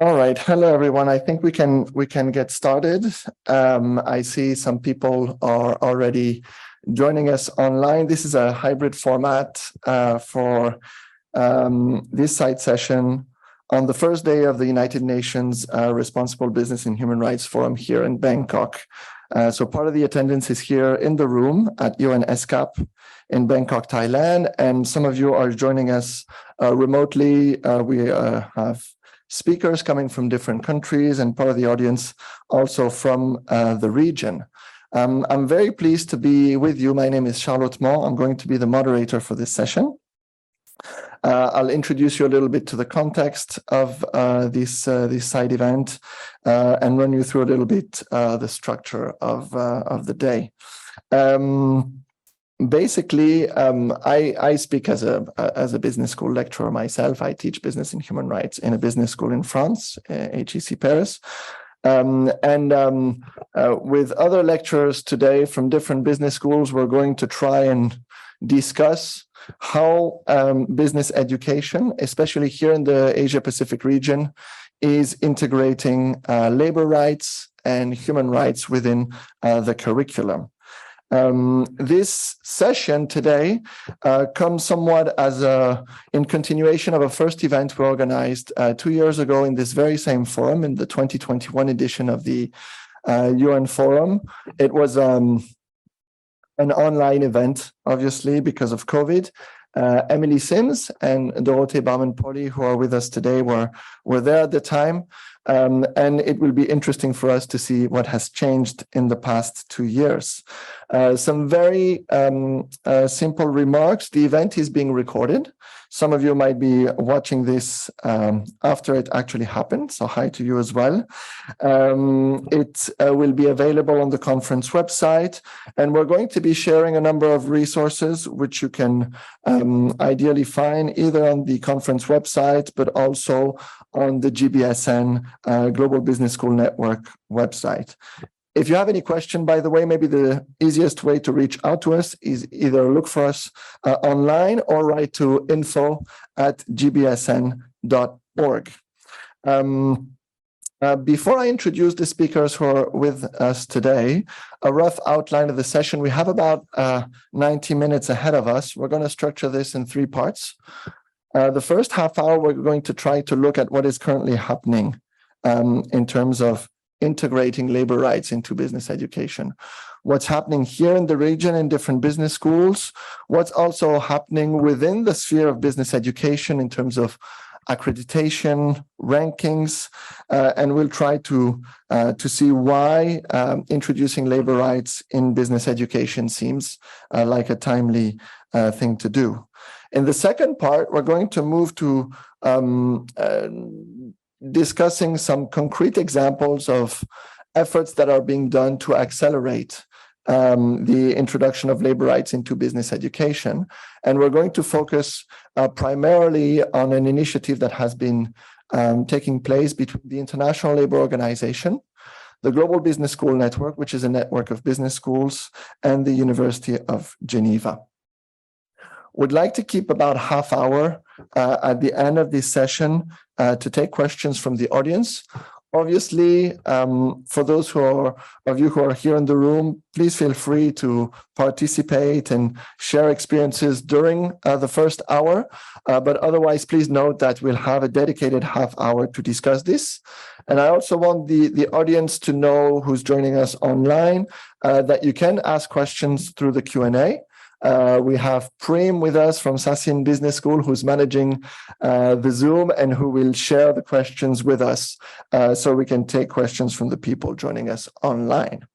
All right. Hello, everyone. I think we can get started. I see some people are already joining us online. This is a hybrid format for this side session on the first day of the United Nations Responsible Business and Human Rights Forum here in Bangkok. So part of the attendance is here in the room at UN ESCAP in Bangkok, Thailand, and some of you are joining us remotely. We have speakers coming from different countries and part of the audience also from the region. I'm very pleased to be with you. My name is Charlotte Mo. I'm going to be the moderator for this session. I'll introduce you a little bit to the context of this side event and run you through a little bit the structure of the day. Basically, I speak as a business school lecturer myself. I teach business and human rights in a business school in France, HEC Paris. With other lecturers today from different business schools, we're going to try and discuss how business education, especially here in the Asia-Pacific region, is integrating labor rights and human rights within the curriculum. This session today comes somewhat as in continuation of a first event we organized 2 years ago in this very same forum, in the 2021 edition of the UN Forum. It was an online event, obviously, because of COVID. Emily Sims and Dorothee Baumann-Polly, who are with us today, were there at the time. And it will be interesting for us to see what has changed in the past 2 years. Some very simple remarks. The event is being recorded. Some of you might be watching this after it actually happened, so hi to you as well. It will be available on the conference website, and we're going to be sharing a number of resources which you can ideally find either on the conference website, but also on the GBSN Global Business School Network website. If you have any question, by the way, maybe the easiest way to reach out to us is either look for us online or write to info@gbsn.org. Before I introduce the speakers who are with us today, a rough outline of the session. We have about 90 minutes ahead of us. We're going to structure this in 3 parts. The first half hour, we're going to try to look at what is currently happening in terms of integrating labor rights into business education. What's happening here in the region in different business schools, what's also happening within the sphere of business education in terms of accreditation, rankings, and we'll try to see why introducing labor rights in business education seems like a timely thing to do. In the second part, we're going to move to discussing some concrete examples of efforts that are being done to accelerate the introduction of labor rights into business education. And we're going to focus primarily on an initiative that has been taking place between the International Labour Organization, the Global Business School Network, which is a network of business schools, and the University of Geneva. Would like to keep about half hour at the end of this session to take questions from the audience. Obviously, for those of you who are here in the room, please feel free to participate and share experiences during the first hour. But otherwise, please note that we'll have a dedicated half hour to discuss this. And I also want the audience to know who's joining us online that you can ask questions through the Q&A. We have Prem with us from Sassin Business School, who's managing the Zoom and who will share the questions with us so we can take questions from the people joining us online.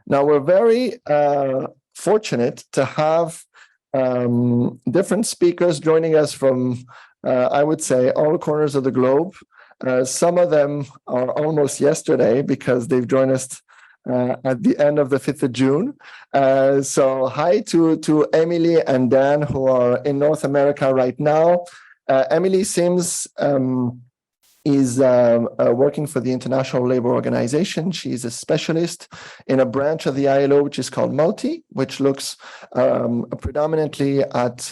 Now, we're very fortunate to have different speakers joining us from, I would say, all corners of the globe. Some of them are almost yesterday because they've joined us at the end of the 5th of June. So hi to Emily and Dan, who are in North America right now. Emily Sims is working for the International Labour Organization. She's a specialist in a branch of the ILO, which is called Multi, which looks predominantly at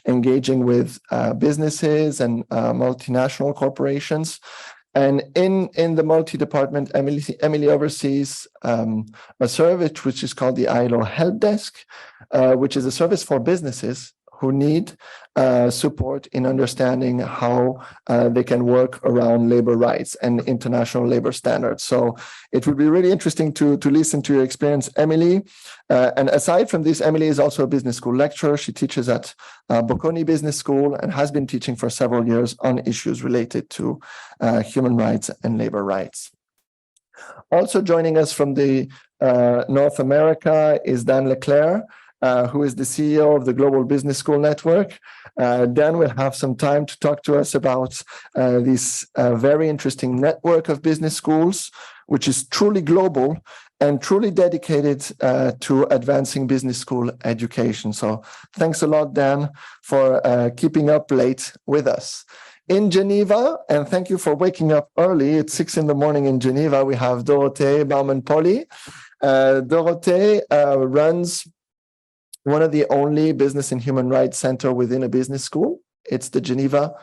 engaging with businesses and multinational corporations. And in the Multi department, Emily oversees a service which is called the ILO Help Desk, which is a service for businesses who need support in understanding how they can work around labor rights and international labor standards. So it would be really interesting to listen to your experience, Emily. And aside from this, Emily is also a business school lecturer. She teaches at Bocconi Business School and has been teaching for several years on issues related to human rights and labor rights. Also joining us from the North America is Dan Leclerc, who is the CEO of the Global Business School Network. Dan will have some time to talk to us about this very interesting network of business schools, which is truly global and truly dedicated to advancing business school education. So thanks a lot, Dan, for keeping up late with us. In Geneva, and thank you for waking up early, it's 6 in the morning in Geneva, we have Dorothée Baumann-Polly. Dorothée runs one of the only business and human rights center within a business school. It's the Geneva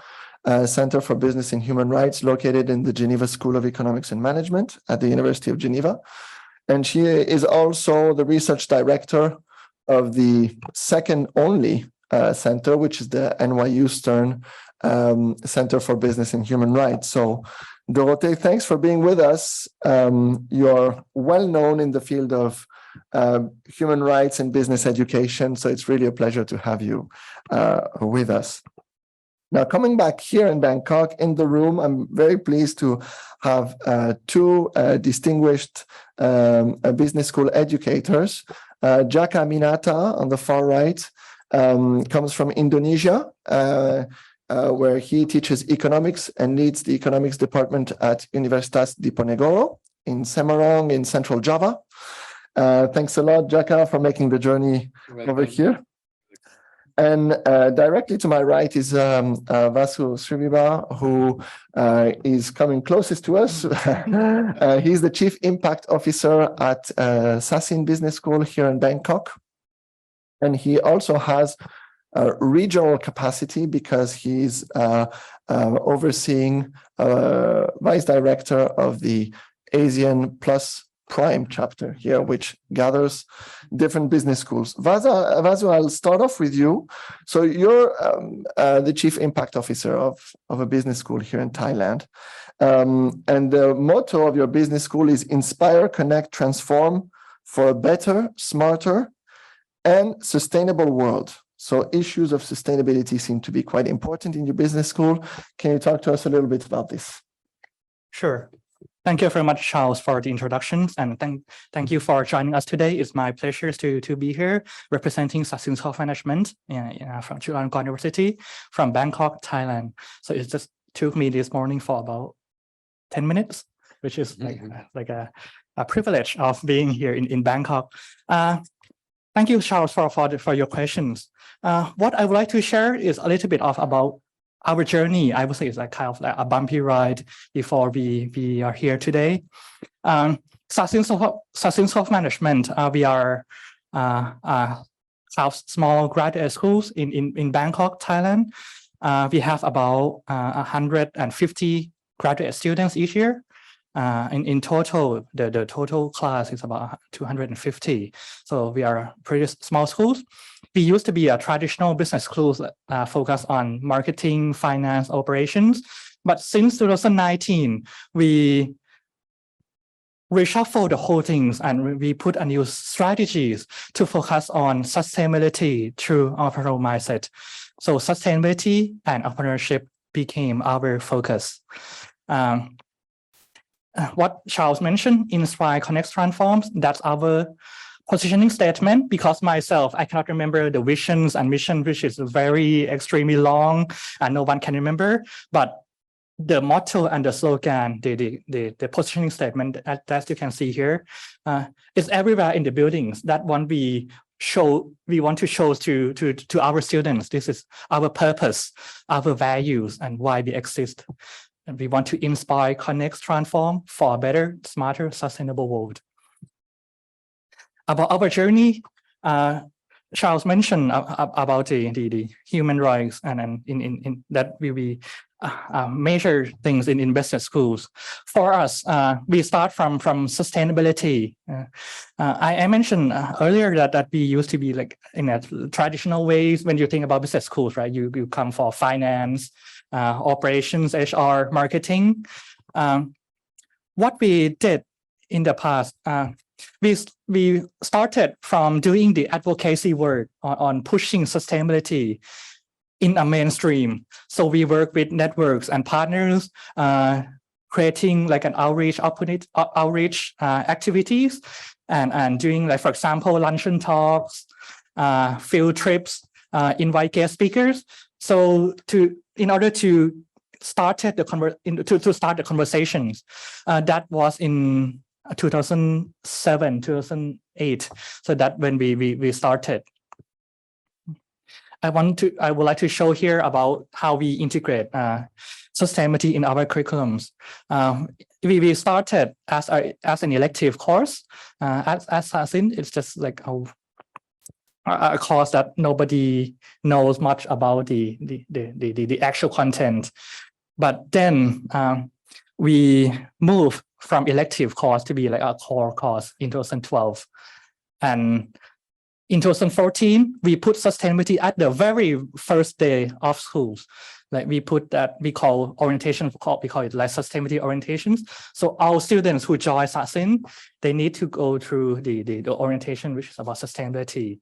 Center for Business and Human Rights, located in the Geneva School of Economics and Management at the University of Geneva. And she is also the research director of the second only center, which is the NYU Stern Center for Business and Human Rights. So Dorothée, thanks for being with us. You're well known in the field of human rights and business education. So it's really a pleasure to have you with us. Now, coming back here in Bangkok in the room, I'm very pleased to have two distinguished business school educators. Jaka Minata on the far right comes from Indonesia, where he teaches economics and leads the economics department at Universitas Diponegoro in Semarang in Central Java. Thanks a lot, Jaka, for making the journey over here. And directly to my right is Vasu Sriviba, who is coming closest to us. He's the Chief Impact Officer at Sassin Business School here in Bangkok. And he also has regional capacity because he's overseeing Vice Director of the ASEAN Plus Prime chapter here, which gathers different business schools. Vasu, I'll start off with you. So you're the Chief Impact Officer of a business school here in Thailand. And the motto of your business school is Inspire, Connect, Transform for a better, smarter, and sustainable world. So issues of sustainability seem to be quite important in your business school. Can you talk to us a little bit about this? Sure. Thank you very much, Charles, for the introductions, and thank you for joining us today. It's my pleasure to be here representing Sassin Health Management from Chulalongkorn University from Bangkok, Thailand. So it just took me this morning for about 10 minutes, which is like a privilege of being here in Bangkok. Thank you, Charles, for your questions. What I would like to share is a little bit about our journey. I would say it's like kind of like a bumpy ride before we are here today. Sassin Health Management, we are have small graduate schools in Bangkok, Thailand. We have about 150 graduate students each year. In total, the total class is about 250. So we are pretty small schools. We used to be a traditional business school focused on marketing, finance, operations. But since 2019, we reshuffled the whole things and we put a new strategies to focus on sustainability through entrepreneurial mindset. So sustainability and entrepreneurship became our focus. What Charles mentioned, Inspire, Connect, Transform, that's our positioning statement. Because myself, I cannot remember the visions and mission, which is very extremely long and no one can remember. But the motto and the slogan, the positioning statement that you can see here, is everywhere in the buildings. That one we want to show to our students. This is our purpose, our values, and why we exist. And we want to inspire, connect, transform for a better, smarter, sustainable world. About our journey, Charles mentioned about the human rights and in that we measure things in business schools. For us, we start from sustainability. I mentioned earlier that we used to be like in a traditional ways. When you think about business schools, right? You come for finance, operations, HR, marketing. What we did in the past, we started from doing the advocacy work on pushing sustainability in a mainstream. So we work with networks and partners, creating like an outreach activities, and doing like, for example, luncheon talks, field trips, invite guest speakers. So in order to start the conversations, that was in 2007, 2008. So that when we started. I would like to show here about how we integrate sustainability in our curriculums. We started as an elective course. As Sasin, it's just like a course that nobody knows much about the actual content. But then we moved from elective course to be like a core course in 2012. And in 2014, we put sustainability at the very first day of schools. Like we put that, we call orientation, we call it like sustainability orientations. So our students who join Sasin, they need to go through the orientation, which is about sustainability.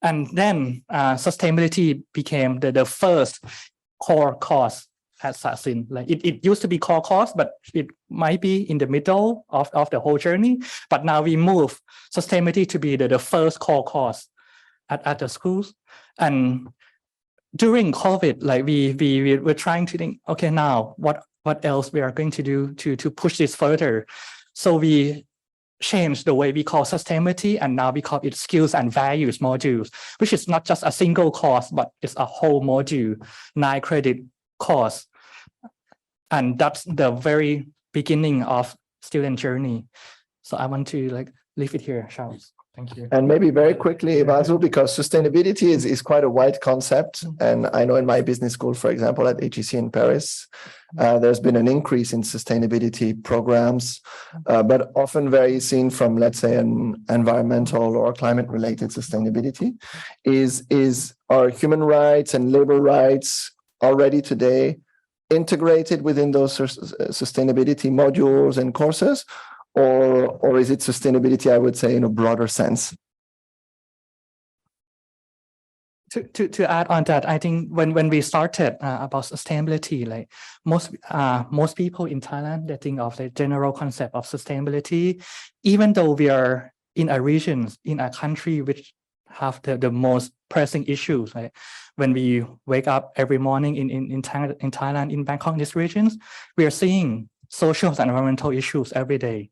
And then sustainability became the first core course at Sasin. Like it used to be core course, but it might be in the middle of the whole journey. But now we move sustainability to be the first core course at the schools. And during COVID, like we were trying to think, okay, now what else we are going to do to push this further? So we changed the way we call sustainability, and now we call it skills and values modules, which is not just a single course, but it's a whole module, 9 credit course. And that's the very beginning of student journey. So I want to like leave it here, Charles. Thank you. And maybe very quickly, Basil, because sustainability is quite a wide concept. And I know in my business school, for example, at HEC in Paris, there's been an increase in sustainability programs, but often very seen from, let's say, an environmental or climate-related sustainability. Is our human rights and labor rights already today integrated within those sustainability modules and courses? Or is it sustainability, I would say, in a broader sense? To add on that, I think when we started about sustainability, like most people in Thailand, they think of the general concept of sustainability, even though we are in a region, in a country which have the most pressing issues. Like when we wake up every morning in Thailand, in Bangkok, in these regions, we are seeing social and environmental issues every day.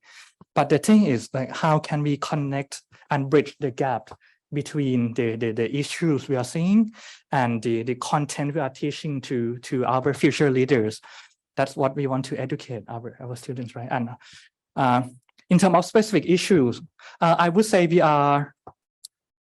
But the thing is, like, how can we connect and bridge the gap between the issues we are seeing and the content we are teaching to our future leaders? That's what we want to educate our students, right? And in terms of specific issues, I would say we are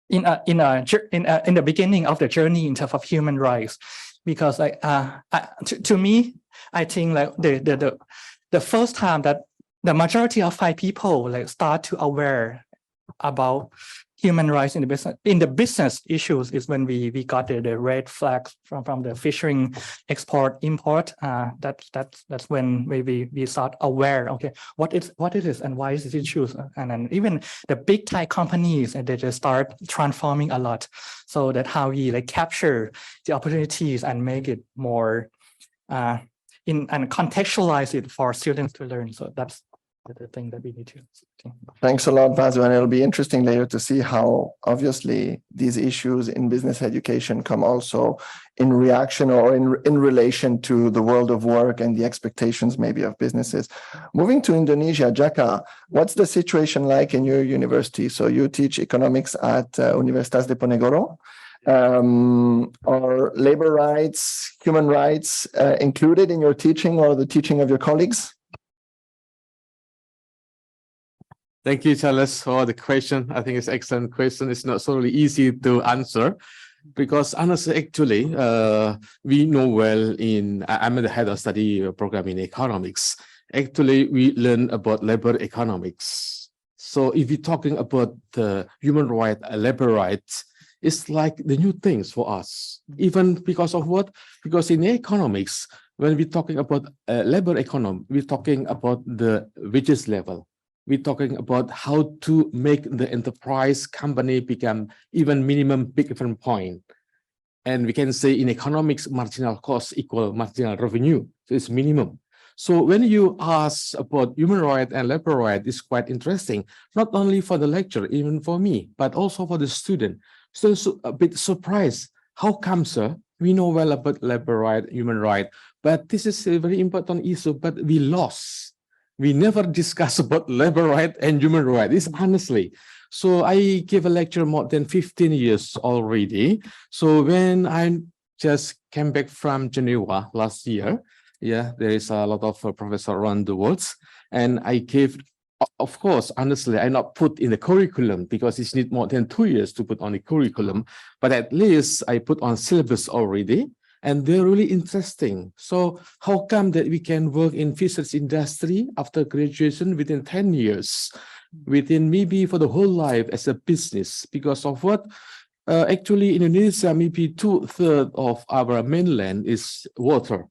in the beginning of the journey in terms of human rights, because like to me, I think like the first time that the majority of Thai people like start to aware about human rights in the business issues is when we got the red flags from the fishing export import. That's when we start aware, okay, what it is and why is this issues, and then even the big Thai companies, and they just start transforming a lot, so that how we like capture the opportunities and make it more and contextualize it for students to learn. So that's the thing that we need to. Thanks a lot, Vasu. And it'll be interesting later to see how obviously these issues in business education come also in reaction or in relation to the world of work and the expectations maybe of businesses. Moving to Indonesia, Jaka, what's the situation like in your university? So you teach economics at Universitas Diponegoro. Are labor rights, human rights included in your teaching or the teaching of your colleagues? Thank you, Charles, for the question. I think it's an excellent question. It's not so really easy to answer because honestly, actually, we know well I'm the head of study program in economics. Actually, we learn about labor economics. So if we're talking about human rights, labor rights, it's like the new things for us. Even because of what? Because in economics, when we're talking about labor economy, we're talking about the wages level. We're talking about how to make the enterprise company become even minimum break-even point. And we can say in economics, marginal cost equal marginal revenue. So it's minimum. So when you ask about human rights and labor rights, it's quite interesting, not only for the lecturer, even for me, but also for the student. So it's a bit surprised. How come, sir? We know well about labor rights, human rights, but this is a very important issue, but we lost. We never discuss about labor rights and human rights. It's honestly. So I gave a lecture more than 15 years already. So when I just came back from Geneva last year, yeah, there is a lot of professors around the world, and I gave, of course, honestly, I not put in the curriculum because it needs more than 2 years to put on the curriculum, but at least I put on syllabus already. And they're really interesting. So how come that we can work in physics industry after graduation within 10 years, within maybe for the whole life as a business? Because of what? Actually, Indonesia, maybe 2/3 of our mainland is water,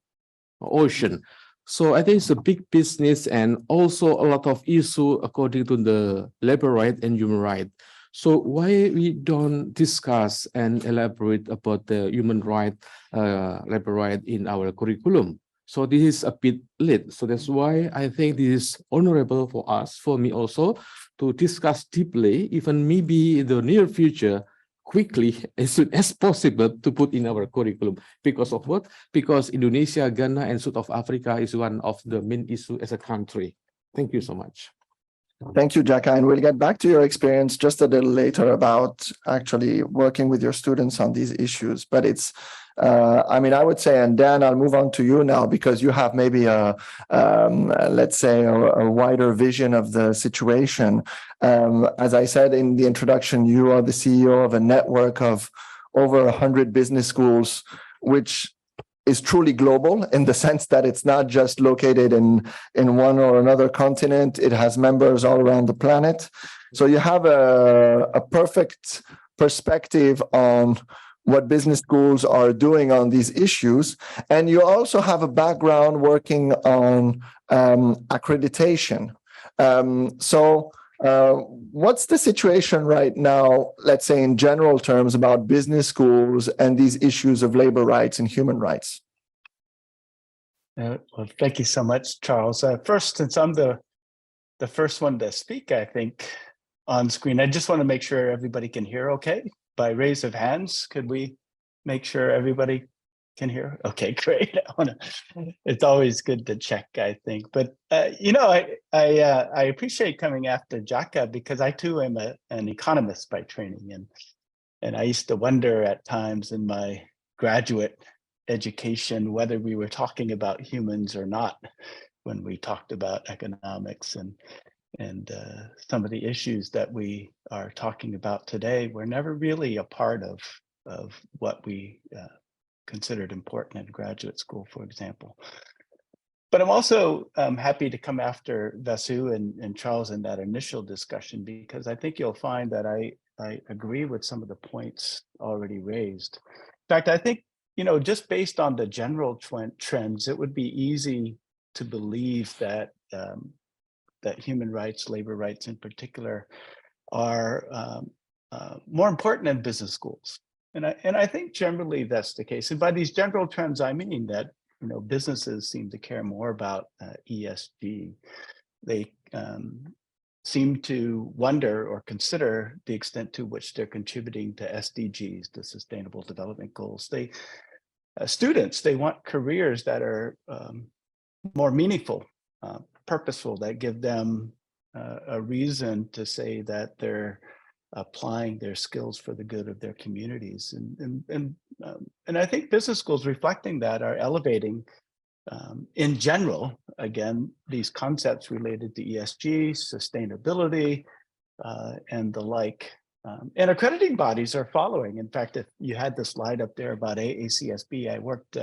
ocean. So I think it's a big business and also a lot of issue according to the labor right and human right. So why we don't discuss and elaborate about the human right, labor right in our curriculum? So this is a bit late. So that's why I think this is honorable for us, for me also, to discuss deeply, even maybe in the near future, quickly, as soon as possible, to put in our curriculum. Because of what? Because Indonesia, Ghana, and South Africa is one of the main issues as a country. Thank you so much. Thank you, Jaka. And we'll get back to your experience just a little later about actually working with your students on these issues. But it's, I mean, I would say, and Dan, I'll move on to you now because you have maybe let's say, a wider vision of the situation. As I said in the introduction, you are the CEO of a network of over 100 business schools, which is truly global in the sense that it's not just located in one or another continent. It has members all around the planet. So you have a perfect perspective on what business schools are doing on these issues. And you also have a background working on accreditation. What's the situation right now, let's say in general terms, about business schools and these issues of labor rights and human rights? Well, thank you so much, Charles. First, since I'm the first one to speak, I think, on screen, I just want to make sure everybody can hear okay. By raise of hands, could we make sure everybody can hear? Okay, great. It's always good to check, I think. But you know, I appreciate coming after Jaka because I too am an economist by training, and I used to wonder at times in my graduate education whether we were talking about humans or not when we talked about economics, and some of the issues that we are talking about today were never really a part of what we considered important in graduate school, for example. But I'm also happy to come after Vasu and Charles in that initial discussion, because I think you'll find that I agree with some of the points already raised. In fact, I think, you know, just based on the general trends, it would be easy to believe that that human rights, labor rights in particular, are more important in business schools. And I think generally that's the case. And by these general trends, I mean that, you know, businesses seem to care more about ESG. They seem to wonder or consider the extent to which they're contributing to SDGs, the Sustainable Development Goals. Students, they want careers that are more meaningful, purposeful, that give them a reason to say that they're applying their skills for the good of their communities. And I think business schools reflecting that are elevating, in general, again, these concepts related to ESG, sustainability, and the like. And accrediting bodies are following. In fact, if you had the slide up there about AACSB, I worked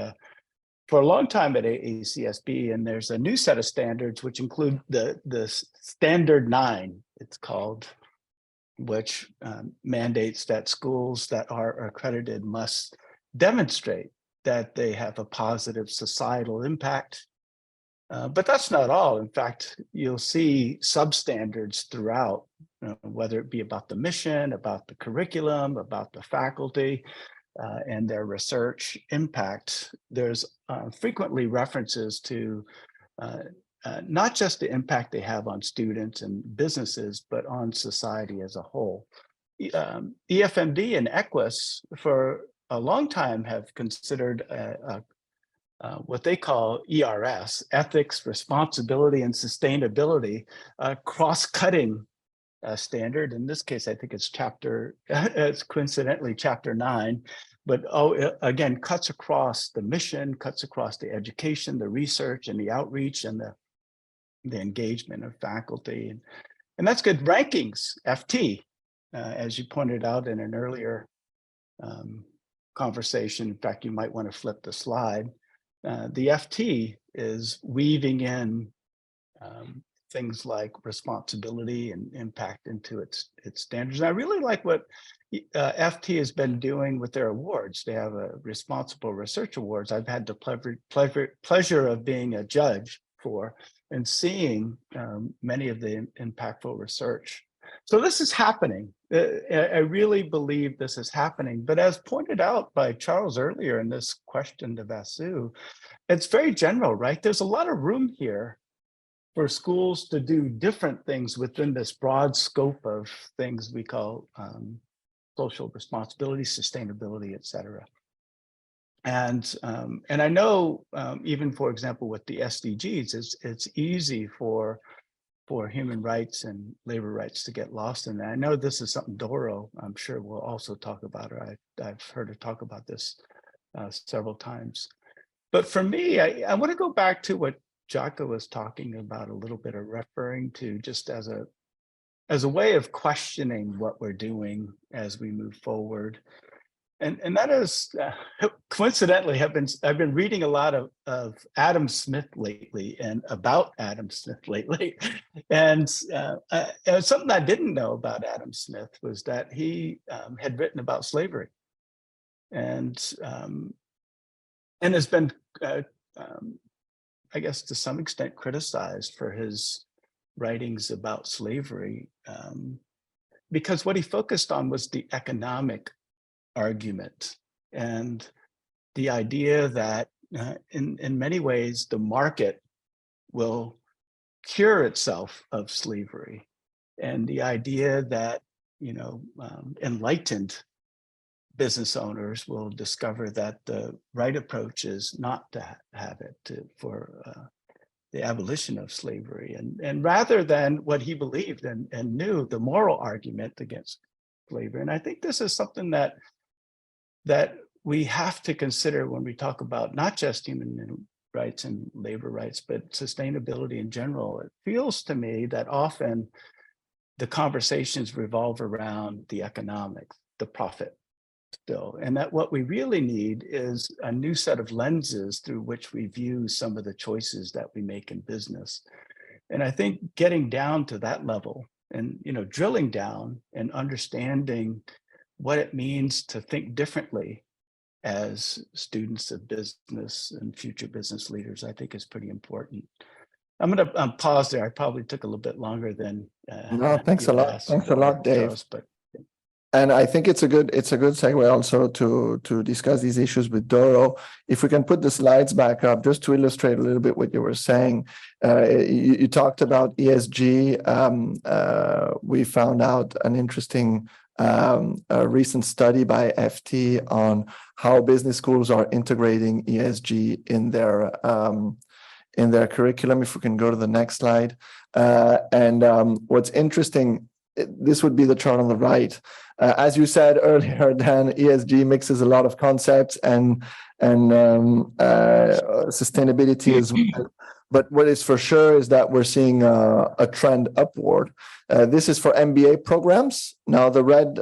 for a long time at AACSB, and there's a new set of standards which include the Standard 9, it's called, which mandates that schools that are accredited must demonstrate that they have a positive societal impact. But that's not all. In fact, you'll see substandards throughout, whether it be about the mission, about the curriculum, about the faculty, and their research impact. There's frequently references to not just the impact they have on students and businesses, but on society as a whole. EFMD and EQUIS for a long time have considered what they call ERS, ethics, responsibility, and sustainability, cross-cutting standard. In this case, I think it's coincidentally chapter 9, but again, cuts across the mission, cuts across the education, the research, and the outreach, and the engagement of faculty. And that's good. Rankings, FT, as you pointed out in an earlier conversation. In fact, you might want to flip the slide. The FT is weaving in things like responsibility and impact into its standards. And I really like what FT has been doing with their awards. They have a Responsible Research Awards. I've had the pleasure of being a judge for and seeing many of the impactful research. So this is happening. I really believe this is happening. But as pointed out by Charles earlier in this question to Vasu, it's very general, right? There's a lot of room here for schools to do different things within this broad scope of things we call social responsibility, sustainability, et cetera. And I know even, for example, with the SDGs, it's easy for human rights and labor rights to get lost in that. I know this is something Doro, I'm sure, will also talk about, or I've heard her talk about this several times. But for me, I want to go back to what Jaka was talking about a little bit, or referring to, just as a way of questioning what we're doing as we move forward. And that is, coincidentally, I've been reading a lot of Adam Smith lately, and about Adam Smith lately. And something I didn't know about Adam Smith was that he had written about slavery, and has been, I guess, to some extent criticized for his writings about slavery, because what he focused on was the economic argument and the idea that in many ways the market will cure itself of slavery, and the idea that enlightened business owners will discover that the right approach is not to have it for the abolition of slavery, and rather than what he believed and knew, the moral argument against slavery. And I think this is something that we have to consider when we talk about not just human rights and labor rights, but sustainability in general. It feels to me that often the conversations revolve around the economics, the profit still, and that what we really need is a new set of lenses through which we view some of the choices that we make in business. And I think getting down to that level and drilling down and understanding what it means to think differently as students of business and future business leaders, I think is pretty important. I'm going to pause there. I probably took a little bit longer than. No, thanks a lot. Thanks a lot, Dave. Charles, but. And I think it's a good segue also to discuss these issues with Doro. If we can put the slides back up, just to illustrate a little bit what you were saying. You talked about ESG. We found out an interesting a recent study by FT on how business schools are integrating ESG in their curriculum. If we can go to the next slide. And what's interesting this would be the chart on the right. As you said earlier, Dan, ESG mixes a lot of concepts and sustainability as well. But what is for sure is that we're seeing a trend upward. This is for MBA programs. Now the red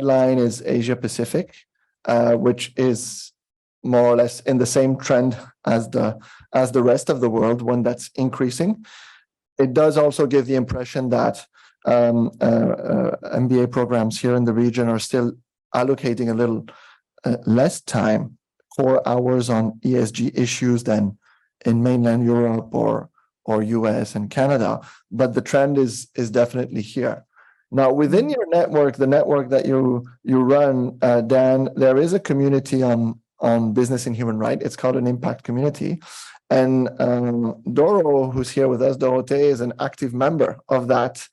line is Asia Pacific, which is more or less in the same trend as the rest of the world, one that's increasing. It does also give the impression that MBA programs here in the region are still allocating a little less time, core hours on ESG issues than in mainland Europe or US and Canada, but the trend is definitely here. Now, within your network, the network that you run, Dan, there is a community on business and human rights. It's called an impact community. And Doro, who's here with us, Dorothée, is an active member of that.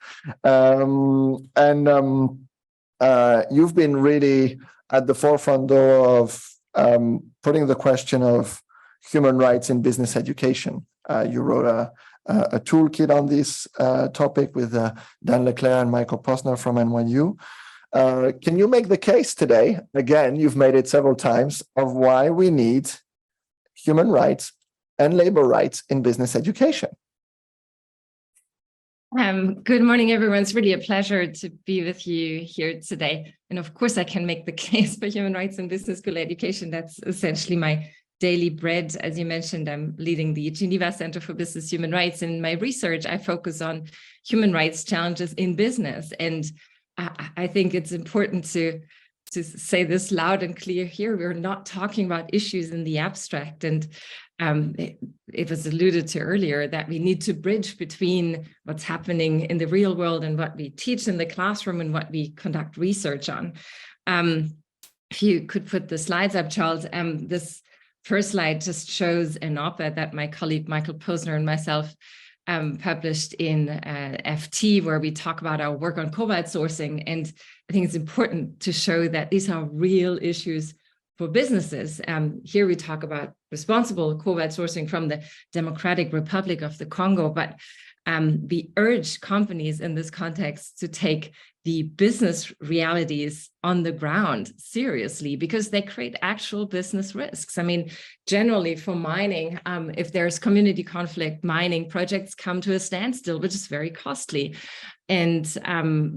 You've been really at the forefront, though, of putting the question of human rights in business education. You wrote a toolkit on this topic with Dan Leclerc and Michael Posner from NYU. Can you make the case today, again, you've made it several times, of why we need human rights and labor rights in business education? Good morning, everyone. It's really a pleasure to be with you here today. And of course, I can make the case for human rights in business school education. That's essentially my daily bread. As you mentioned, I'm leading the Geneva Center for Business Human Rights. And in my research, I focus on human rights challenges in business. And I think it's important to say this loud and clear here. We're not talking about issues in the abstract. And it was alluded to earlier that we need to bridge between what's happening in the real world and what we teach in the classroom and what we conduct research on. If you could put the slides up, Charles, this first slide just shows an op-ed that my colleague Michael Posner and myself published in FT, where we talk about our work on cobalt sourcing. And I think it's important to show that these are real issues for businesses. Here we talk about responsible cobalt sourcing from the Democratic Republic of the Congo, but we urge companies in this context to take the business realities on the ground seriously, because they create actual business risks. I mean, generally for mining, if there's community conflict, mining projects come to a standstill, which is very costly. And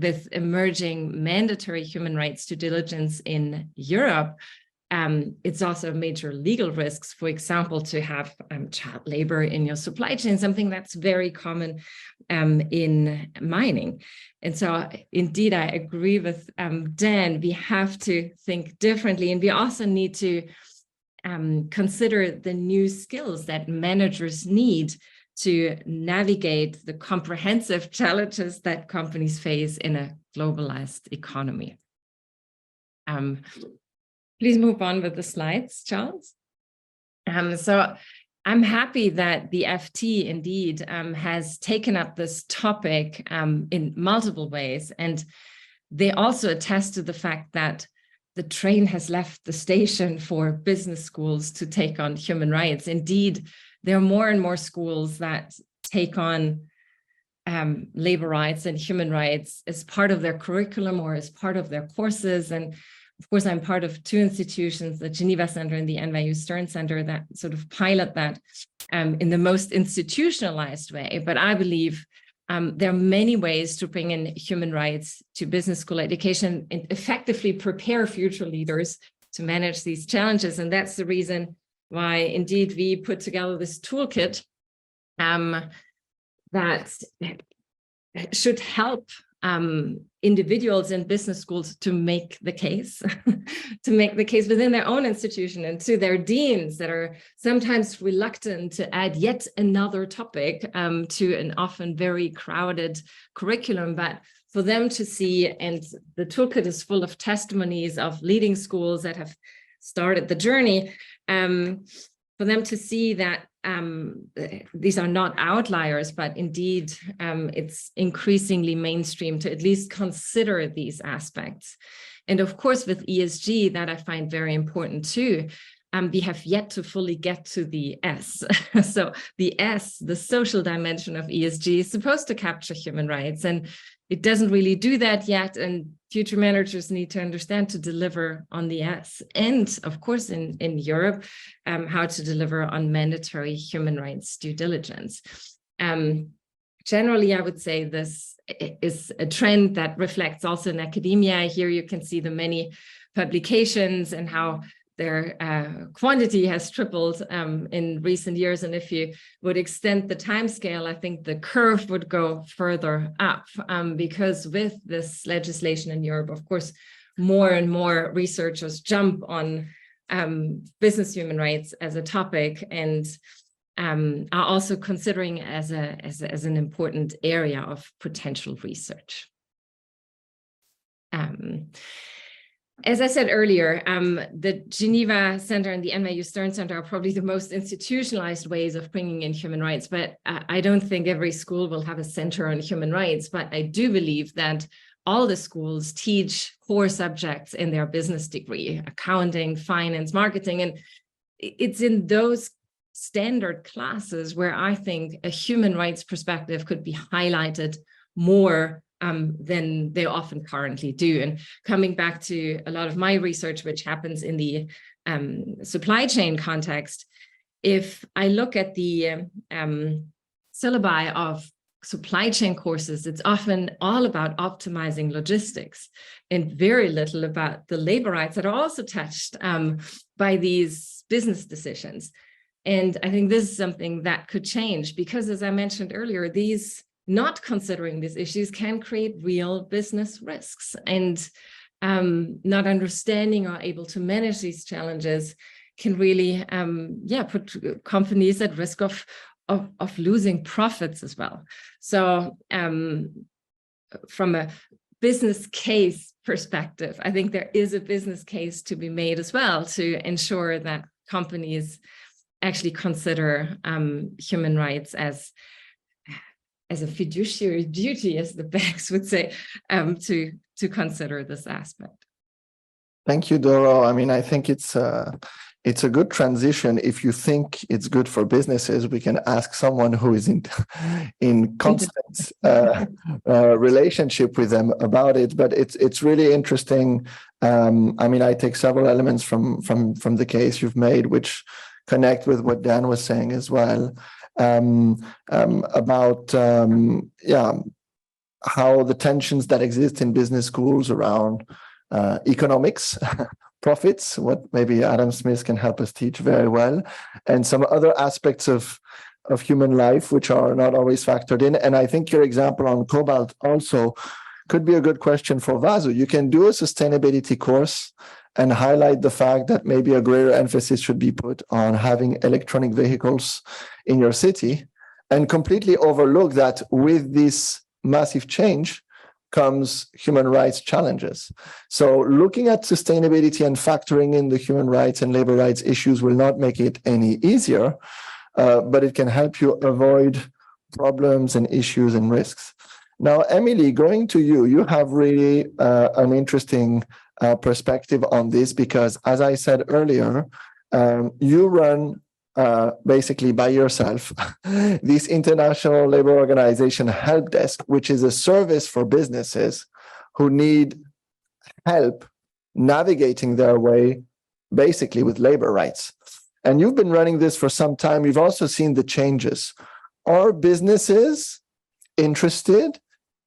with emerging mandatory human rights due diligence in Europe, it's also major legal risks, for example, to have child labor in your supply chain, something that's very common in mining. And so indeed, I agree with Dan, we have to think differently, and we also need to consider the new skills that managers need to navigate the comprehensive challenges that companies face in a globalized economy. Please move on with the slides, Charles. So I'm happy that the FT indeed has taken up this topic in multiple ways. And they also attest to the fact that the train has left the station for business schools to take on human rights. Indeed, there are more and more schools that take on labor rights and human rights as part of their curriculum or as part of their courses. And of course, I'm part of two institutions, the Geneva Center and the NYU Stern Center, that sort of pilot that in the most institutionalized way. But I believe there are many ways to bring in human rights to business school education and effectively prepare future leaders to manage these challenges. And that's the reason why, indeed, we put together this toolkit that should help individuals in business schools to make the case, within their own institution and to their deans that are sometimes reluctant to add yet another topic to an often very crowded curriculum, but for them to see, and the toolkit is full of testimonies of leading schools that have started the journey, for them to see that these are not outliers, but indeed it's increasingly mainstream to at least consider these aspects. And of course, with ESG, that I find very important too, we have yet to fully get to the S. So the S, the social dimension of ESG, is supposed to capture human rights, and it doesn't really do that yet. And future managers need to understand to deliver on the S. And of course, in Europe, how to deliver on mandatory human rights due diligence. Generally, I would say this is a trend that reflects also in academia. Here you can see the many publications and how their quantity has tripled in recent years. And if you would extend the timescale, I think the curve would go further up, because with this legislation in Europe, of course, more and more researchers jump on business human rights as a topic, and are also considering as an important area of potential research. As I said earlier, the Geneva Center and the NYU Stern Center are probably the most institutionalized ways of bringing in human rights, but I don't think every school will have a center on human rights, but I do believe that all the schools teach core subjects in their business degree, accounting, finance, marketing, and it's in those standard classes where I think a human rights perspective could be highlighted more than they often currently do. And coming back to a lot of my research, which happens in the supply chain context, if I look at the syllabi of supply chain courses, it's often all about optimizing logistics and very little about the labor rights that are also touched by these business decisions. And I think this is something that could change because, as I mentioned earlier, not considering these issues can create real business risks, and not understanding or able to manage these challenges can really put companies at risk of losing profits as well. So from a business case perspective, I think there is a business case to be made as well to ensure that companies actually consider human rights as a fiduciary duty, as the banks would say, to consider this aspect. Thank you, Doro. I mean, I think it's a good transition. If you think it's good for businesses, we can ask someone who is in constant relationship with them about it. But it's really interesting. I mean, I take several elements from the case you've made, which connect with what Dan was saying as well. About how the tensions that exist in business schools around economics, profits, what maybe Adam Smith can help us teach very well, and some other aspects of human life which are not always factored in. And I think your example on cobalt also could be a good question for Vasu. You can do a sustainability course and highlight the fact that maybe a greater emphasis should be put on having electronic vehicles in your city, and completely overlook that with this massive change comes human rights challenges. So looking at sustainability and factoring in the human rights and labor rights issues will not make it any easier, but it can help you avoid problems and issues and risks. Now, Emily, going to you, you have really an interesting perspective on this, because as I said earlier, you run basically by yourself this International Labor Organization help desk, which is a service for businesses who need help navigating their way basically with labor rights. And you've been running this for some time. You've also seen the changes. Are businesses interested,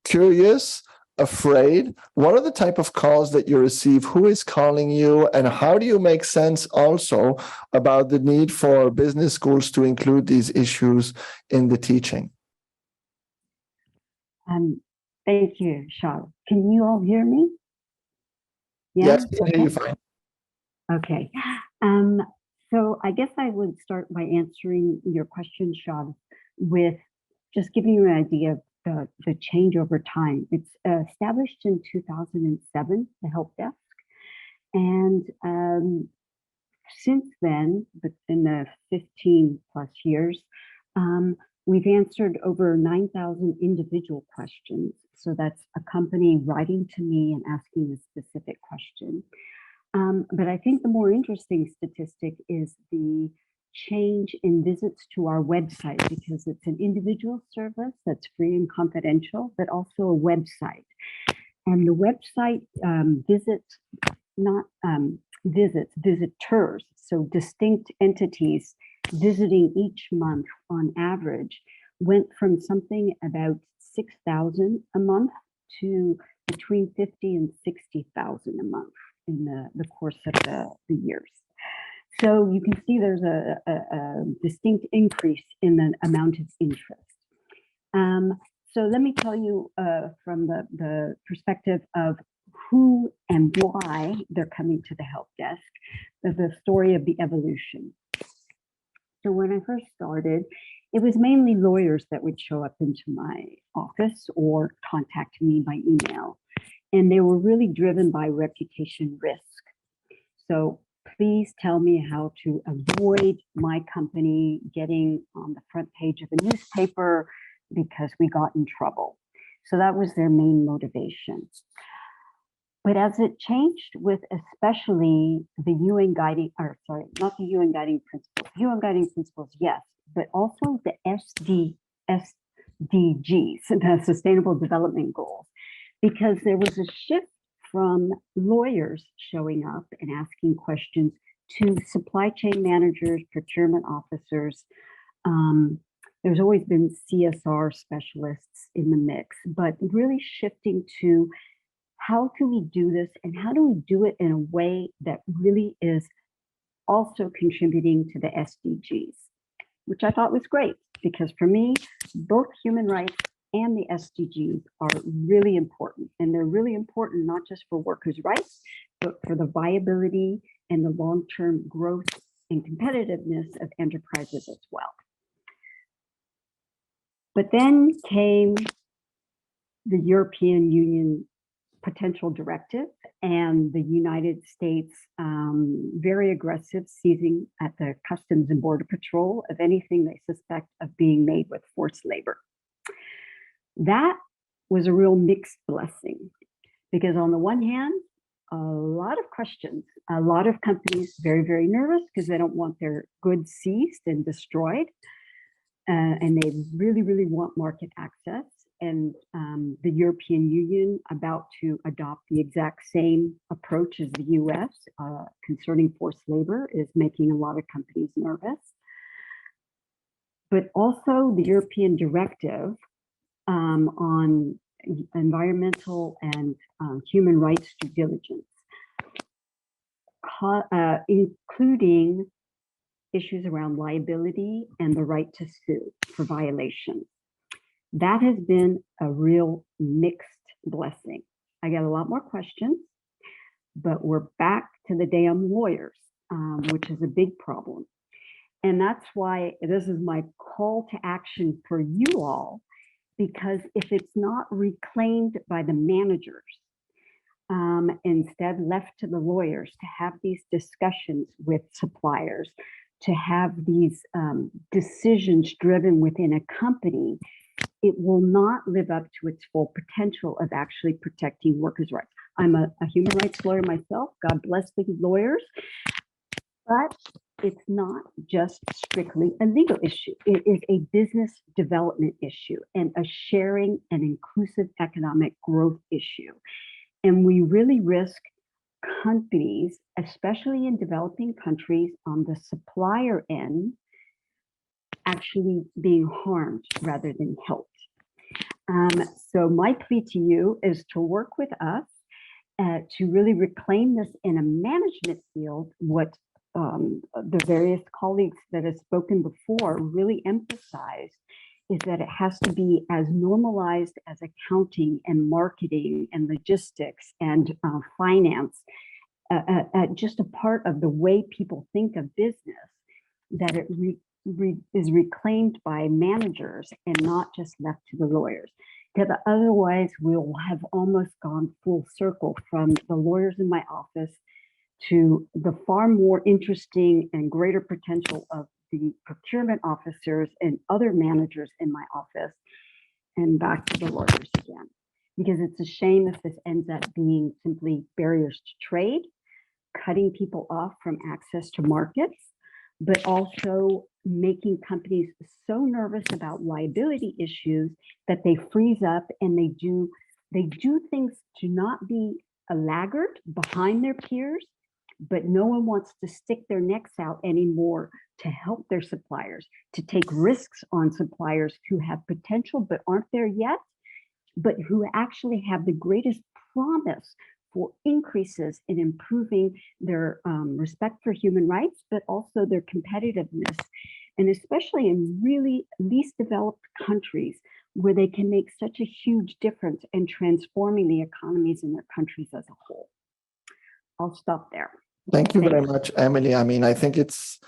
curious, afraid? What are the type of calls that you receive? Who is calling you? And how do you make sense also about the need for business schools to include these issues in the teaching? Thank you, Charles. Can you all hear me? Yes, I can hear you fine. Okay. So I guess I would start by answering your question, Charles, with just giving you an idea of the change over time. It's established in 2007, the help desk. And since then, but in the 15 plus years, we've answered over 9,000 individual questions. So that's a company writing to me and asking a specific question. But I think the more interesting statistic is the change in visits to our website, because it's an individual service that's free and confidential, but also a website. And the website visitors, so distinct entities visiting each month on average, went from something about 6,000 a month to between 50 and 60,000 a month in the course of the years. So you can see there's a distinct increase in the amount of interest. So let me tell you from the perspective of who and why they're coming to the help desk, the story of the evolution. So when I first started, it was mainly lawyers that would show up into my office or contact me by email. And they were really driven by reputation risk. So please tell me how to avoid my company getting on the front page of a newspaper because we got in trouble. So that was their main motivation. But as it changed with especially the UN guiding, or sorry, not the UN guiding principles, UN guiding principles, yes, but also the SDGs, the Sustainable Development Goals, because there was a shift from lawyers showing up and asking questions to supply chain managers, procurement officers. There's always been CSR specialists in the mix, but really shifting to how can we do this and how do we do it in a way that really is also contributing to the SDGs, which I thought was great, because for me, both human rights and the SDGs are really important. And they're really important not just for workers' rights, but for the viability and the long-term growth and competitiveness of enterprises as well. But then came the European Union potential directive and the United States very aggressive seizing at the Customs and Border Patrol of anything they suspect of being made with forced labor. That was a real mixed blessing, because on the one hand, a lot of questions, a lot of companies very, very nervous because they don't want their goods seized and destroyed. And they really, really want market access. And the European Union about to adopt the exact same approach as the US concerning forced labor is making a lot of companies nervous. But also the European directive on environmental and human rights due diligence, including issues around liability and the right to sue for violations. That has been a real mixed blessing. I get a lot more questions, but we're back to the damn lawyers, which is a big problem. And that's why this is my call to action for you all, because if it's not reclaimed by the managers, instead left to the lawyers to have these discussions with suppliers, to have these decisions driven within a company, it will not live up to its full potential of actually protecting workers' rights. I'm a human rights lawyer myself, God bless the lawyers, but it's not just strictly a legal issue. It is a business development issue and a sharing and inclusive economic growth issue. And we really risk companies, especially in developing countries on the supplier end, actually being harmed rather than helped. So my plea to you is to work with us to really reclaim this in a management field. What the various colleagues that have spoken before really emphasized is that it has to be as normalized as accounting and marketing and logistics and finance, just a part of the way people think of business, that it is reclaimed by managers and not just left to the lawyers. Because otherwise we'll have almost gone full circle from the lawyers in my office to the far more interesting and greater potential of the procurement officers and other managers in my office, and back to the lawyers again. Because it's a shame if this ends up being simply barriers to trade, cutting people off from access to markets, but also making companies so nervous about liability issues that they freeze up and they do things to not be a laggard behind their peers, but no one wants to stick their necks out anymore to help their suppliers, to take risks on suppliers who have potential but aren't there yet, but who actually have the greatest promise for increases in improving their respect for human rights, but also their competitiveness. And especially in really least developed countries where they can make such a huge difference in transforming the economies in their countries as a whole. I'll stop there. Thank you very much, Emily. I mean, I think it's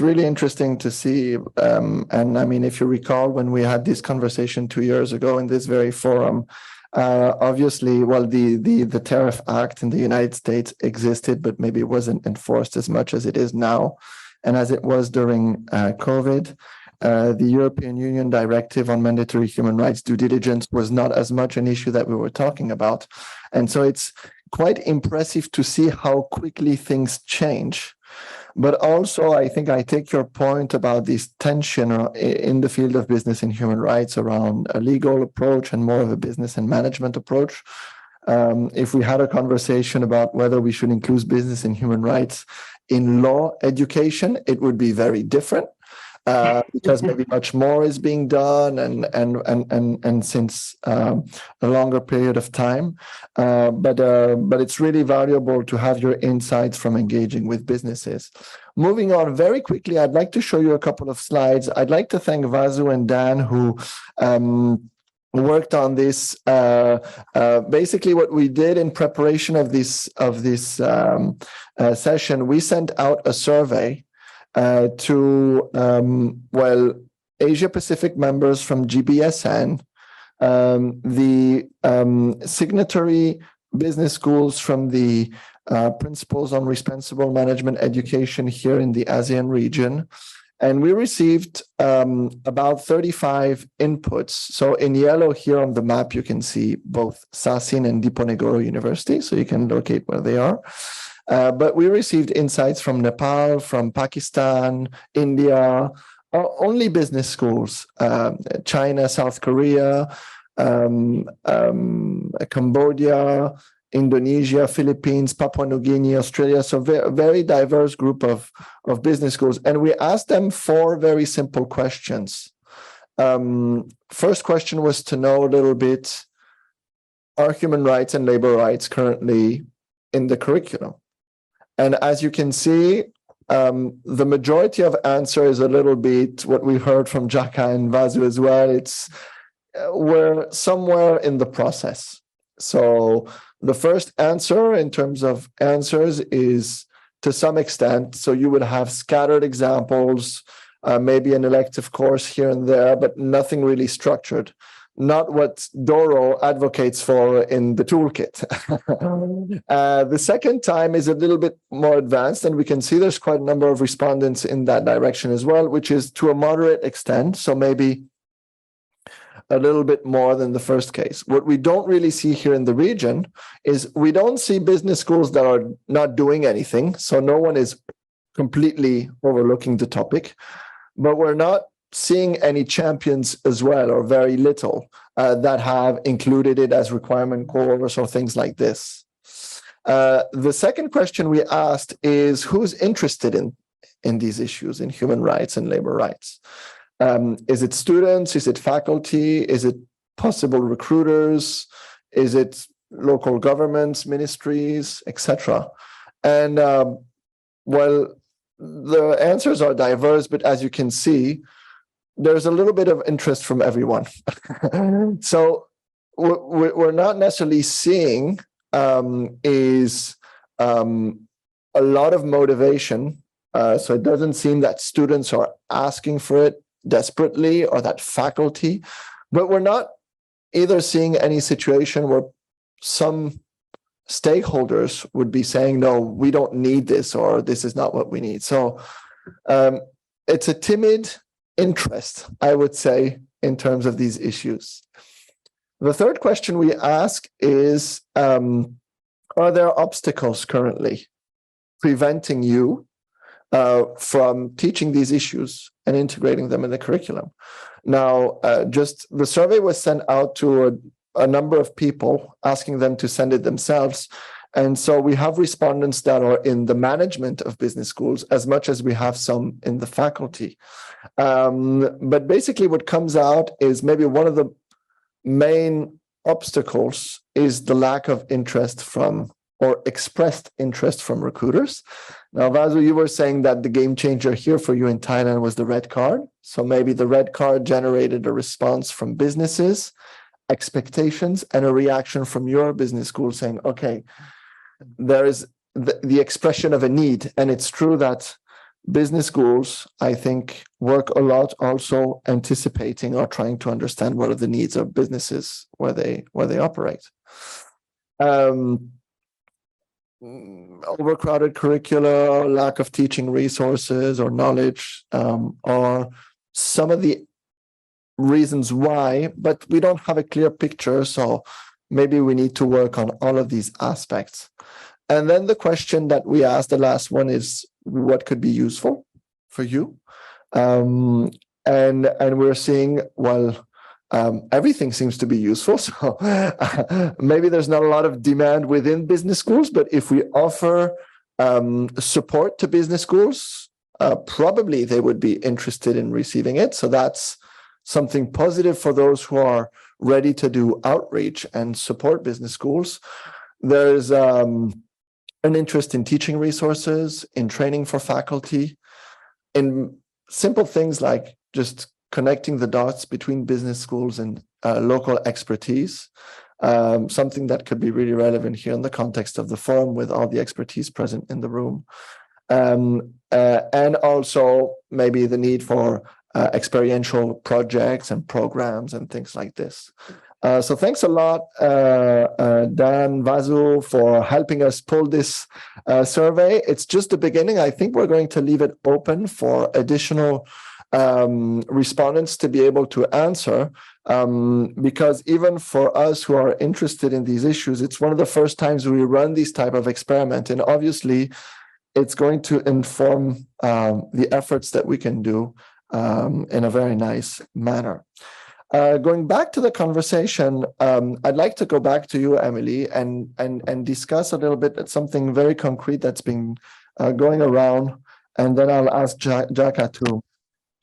really interesting to see. And I mean, if you recall, when we had this conversation 2 years ago in this very forum, obviously, well, the Tariff Act in the United States existed, but maybe it wasn't enforced as much as it is now. And as it was during COVID, the European Union Directive on Mandatory Human Rights Due Diligence was not as much an issue that we were talking about. And so it's quite impressive to see how quickly things change. But also, I think I take your point about this tension in the field of business and human rights around a legal approach and more of a business and management approach. If we had a conversation about whether we should include business and human rights in law education, it would be very different. Because maybe much more is being done and since a longer period of time. But it's really valuable to have your insights from engaging with businesses. Moving on very quickly, I'd like to show you a couple of slides. I'd like to thank Vasu and Dan who worked on this. Basically, what we did in preparation of this session, we sent out a survey to Asia Pacific members from GBSN, the signatory business schools from the Principles on Responsible Management Education here in the ASEAN region. And we received about 35 inputs. So in yellow here on the map, you can see both Sasin and Diponegoro University, so you can locate where they are. But we received insights from Nepal, from Pakistan, India, only business schools, China, South Korea, Cambodia, Indonesia, Philippines, Papua New Guinea, Australia. So a very diverse group of business schools. And we asked them 4 very simple questions. First question was to know a little bit, are human rights and labor rights currently in the curriculum? And as you can see, the majority of answer is a little bit what we heard from Jaka and Vasu as well. It's we're somewhere in the process. So the first answer in terms of answers is to some extent. So you would have scattered examples, maybe an elective course here and there, but nothing really structured. Not what Doro advocates for in the toolkit. The second time is a little bit more advanced, and we can see there's quite a number of respondents in that direction as well, which is to a moderate extent, so maybe a little bit more than the first case. What we don't really see here in the region is we don't see business schools that are not doing anything, so no one is completely overlooking the topic, but we're not seeing any champions as well, or very little, that have included it as requirement course or things like this. The second question we asked is who's interested in these issues, in human rights and labor rights? Is it students? Is it faculty? Is it possible recruiters? Is it local governments, ministries, etc.? And well, the answers are diverse, but as you can see, there's a little bit of interest from everyone. So we're not necessarily seeing is a lot of motivation. So it doesn't seem that students are asking for it desperately or that faculty, but we're not either seeing any situation where some stakeholders would be saying, no, we don't need this, or this is not what we need. So it's a timid interest, I would say, in terms of these issues. The third question we ask is, are there obstacles currently preventing you from teaching these issues and integrating them in the curriculum. Now, just the survey was sent out to a number of people, asking them to send it themselves. And so we have respondents that are in the management of business schools as much as we have some in the faculty. But basically what comes out is maybe one of the main obstacles is the lack of interest from, or expressed interest from, recruiters. Now, Vasu, you were saying that the game changer here for you in Thailand was the red card. So maybe the red card generated a response from businesses, expectations, and a reaction from your business school saying, okay, there is the expression of a need. And it's true that business schools, I think, work a lot also anticipating or trying to understand what are the needs of businesses where they operate. Overcrowded curricula, lack of teaching resources or knowledge are some of the reasons why, but we don't have a clear picture. So maybe we need to work on all of these aspects. And then the question that we asked, the last one, is what could be useful for you? And we're seeing, well, everything seems to be useful. So maybe there's not a lot of demand within business schools, but if we offer support to business schools, probably they would be interested in receiving it. So that's something positive for those who are ready to do outreach and support business schools. There's an interest in teaching resources, in training for faculty, in simple things like just connecting the dots between business schools and local expertise, something that could be really relevant here in the context of the forum with all the expertise present in the room. And also maybe the need for experiential projects and programs and things like this. So thanks a lot, Dan, Vasu, for helping us pull this survey. It's just the beginning. I think we're going to leave it open for additional respondents to be able to answer, because even for us who are interested in these issues, it's one of the first times we run these type of experiment, and obviously it's going to inform the efforts that we can do in a very nice manner. Going back to the conversation, I'd like to go back to you, Emily, and discuss a little bit something very concrete that's been going around, and then I'll ask Jaka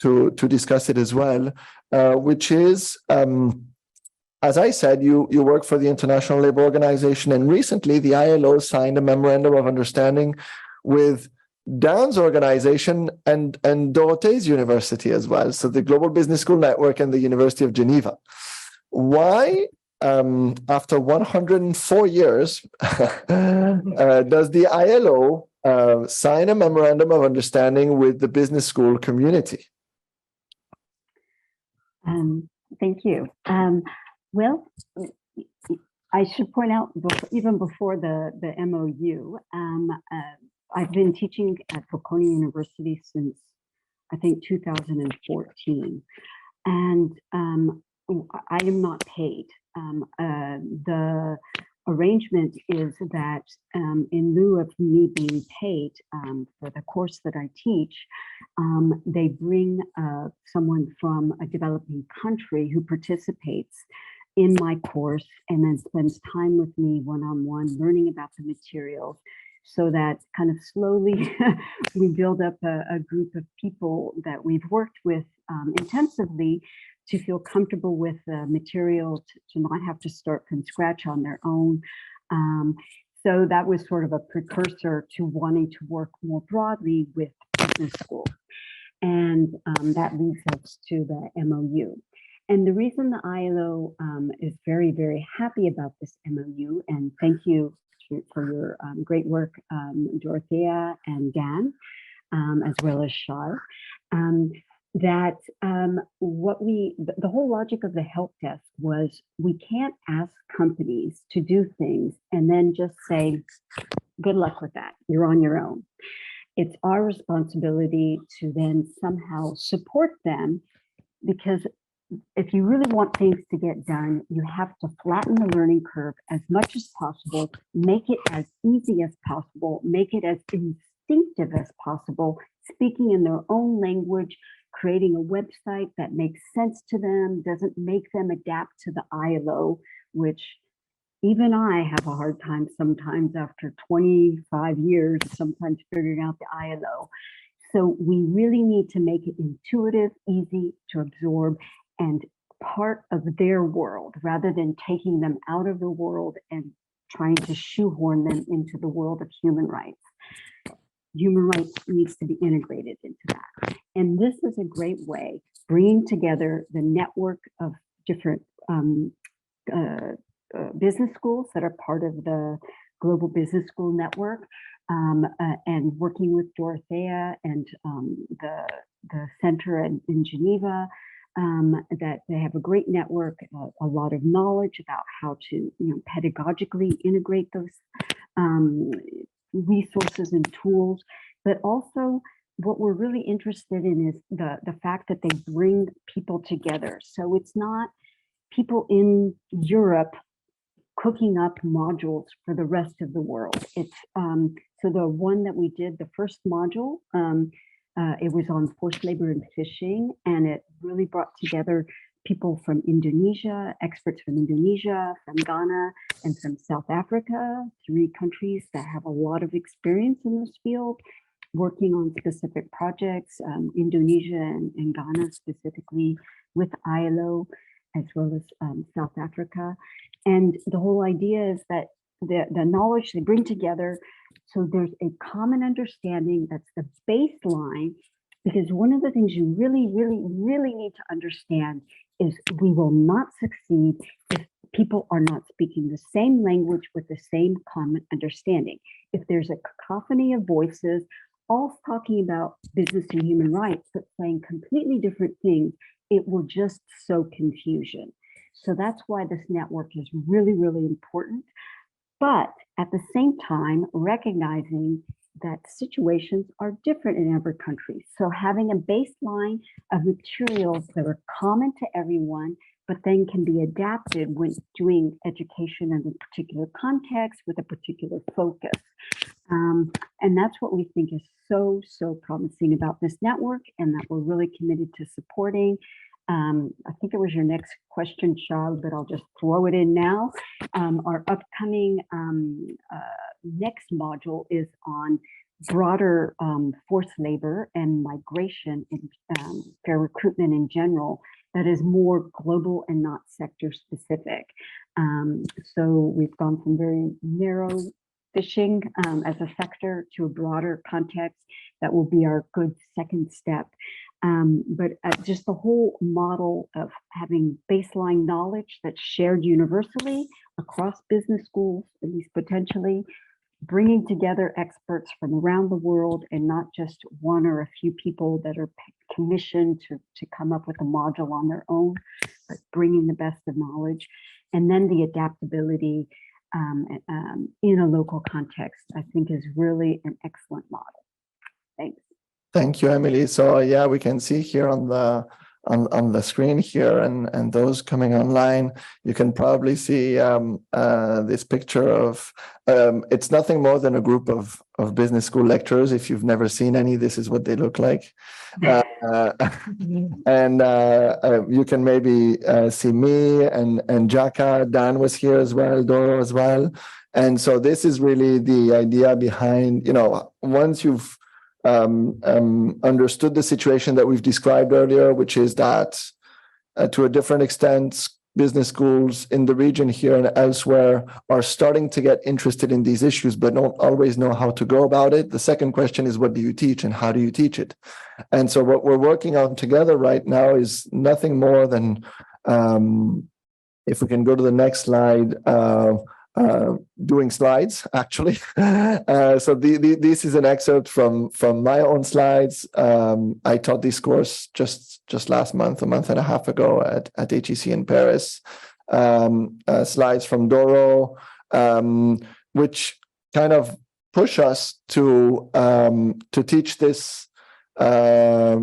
to discuss it as well, which is, as I said, you work for the International Labour Organization, and recently the ILO signed a Memorandum of Understanding with Dan's organization and Dorothee's university as well, so the Global Business School Network and the University of Geneva. Why, after 104 years, does the ILO sign a Memorandum of Understanding with the business school community? Thank you. Well, I should point out, even before the MOU, I've been teaching at Bocconi University since, I think, 2014, and I am not paid. The arrangement is that in lieu of me being paid for the course that I teach, they bring someone from a developing country who participates in my course and then spends time with me one-on-one, learning about the materials, so that kind of slowly we build up a group of people that we've worked with intensively to feel comfortable with the material, to not have to start from scratch on their own. So that was sort of a precursor to wanting to work more broadly with business school. And that leads us to the MOU. And the reason the ILO is very, very happy about this MOU, and thank you for your great work, Dorothea and Dan, as well as Shar, that the whole logic of the help desk was, we can't ask companies to do things and then just say, good luck with that, you're on your own. It's our responsibility to then somehow support them, because if you really want things to get done, you have to flatten the learning curve as much as possible, make it as easy as possible, make it as distinctive as possible, speaking in their own language, creating a website that makes sense to them, doesn't make them adapt to the ILO, which even I have a hard time sometimes after 25 years, sometimes figuring out the ILO. So we really need to make it intuitive, easy to absorb, and part of their world, rather than taking them out of the world and trying to shoehorn them into the world of human rights. Human rights needs to be integrated into that. And this is a great way, bringing together the network of different business schools that are part of the Global Business School Network, and working with Dorothea and the center in Geneva, that they have a great network, a lot of knowledge about how to, pedagogically integrate those resources and tools. But also what we're really interested in is the fact that they bring people together. So it's not people in Europe cooking up modules for the rest of the world. It's so the one that we did, the first module, it was on forced labor and fishing, and it really brought together people from Indonesia, experts from Indonesia, from Ghana, and from South Africa, 3 countries that have a lot of experience in this field, working on specific projects, Indonesia and Ghana specifically with ILO, as well as South Africa. And the whole idea is that the knowledge they bring together, so there's a common understanding that's the baseline, because one of the things you really, really, really need to understand is we will not succeed if people are not speaking the same language with the same common understanding. If there's a cacophony of voices, all talking about business and human rights, but saying completely different things, it will just sow confusion. So that's why this network is really, really important. But at the same time, recognizing that situations are different in every country. So having a baseline of materials that are common to everyone, but then can be adapted when doing education in a particular context with a particular focus. And that's what we think is so, so promising about this network, and that we're really committed to supporting. I think it was your next question, Charles, but I'll just throw it in now. Our upcoming next module is on broader forced labor and migration and fair recruitment in general, that is more global and not sector specific. So we've gone from very narrow fishing as a sector to a broader context that will be our good second step. But just the whole model of having baseline knowledge that's shared universally across business schools, at least potentially, bringing together experts from around the world and not just one or a few people that are commissioned to come up with a module on their own, but bringing the best of knowledge. And then the adaptability in a local context, I think, is really an excellent model. Thanks. Thank you, Emily. So yeah, we can see here on the screen here, and those coming online, you can probably see this picture of it's nothing more than a group of business school lecturers. If you've never seen any, this is what they look like. And you can maybe see me and Jaka. Dan was here as well, Doro as well. And so this is really the idea behind, once you've understood the situation that we've described earlier, which is that to a different extent, business schools in the region here and elsewhere are starting to get interested in these issues, but don't always know how to go about it. The second question is, what do you teach and how do you teach it? And so what we're working on together right now is nothing more than, if we can go to the next slide, doing slides, actually. So this is an excerpt from my own slides. I taught this course just last month, a month and a half ago at HEC in Paris. Slides from Doro, which kind of push us to teach this, I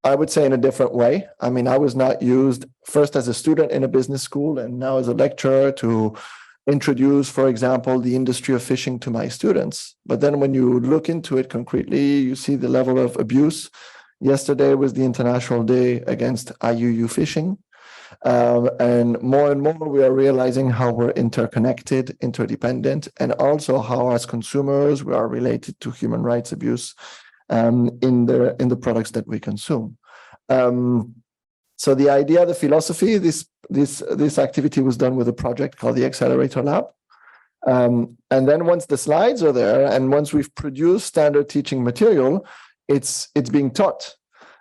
would say, in a different way. I mean, I was not used first as a student in a business school and now as a lecturer to introduce, for example, the industry of fishing to my students. But then when you look into it concretely, you see the level of abuse. Yesterday was the International Day against IUU fishing. And more we are realizing how we're interconnected, interdependent, and also how as consumers we are related to human rights abuse in the products that we consume. So the idea, the philosophy, this activity was done with a project called the Accelerator Lab. And then once the slides are there, and once we've produced standard teaching material, it's being taught.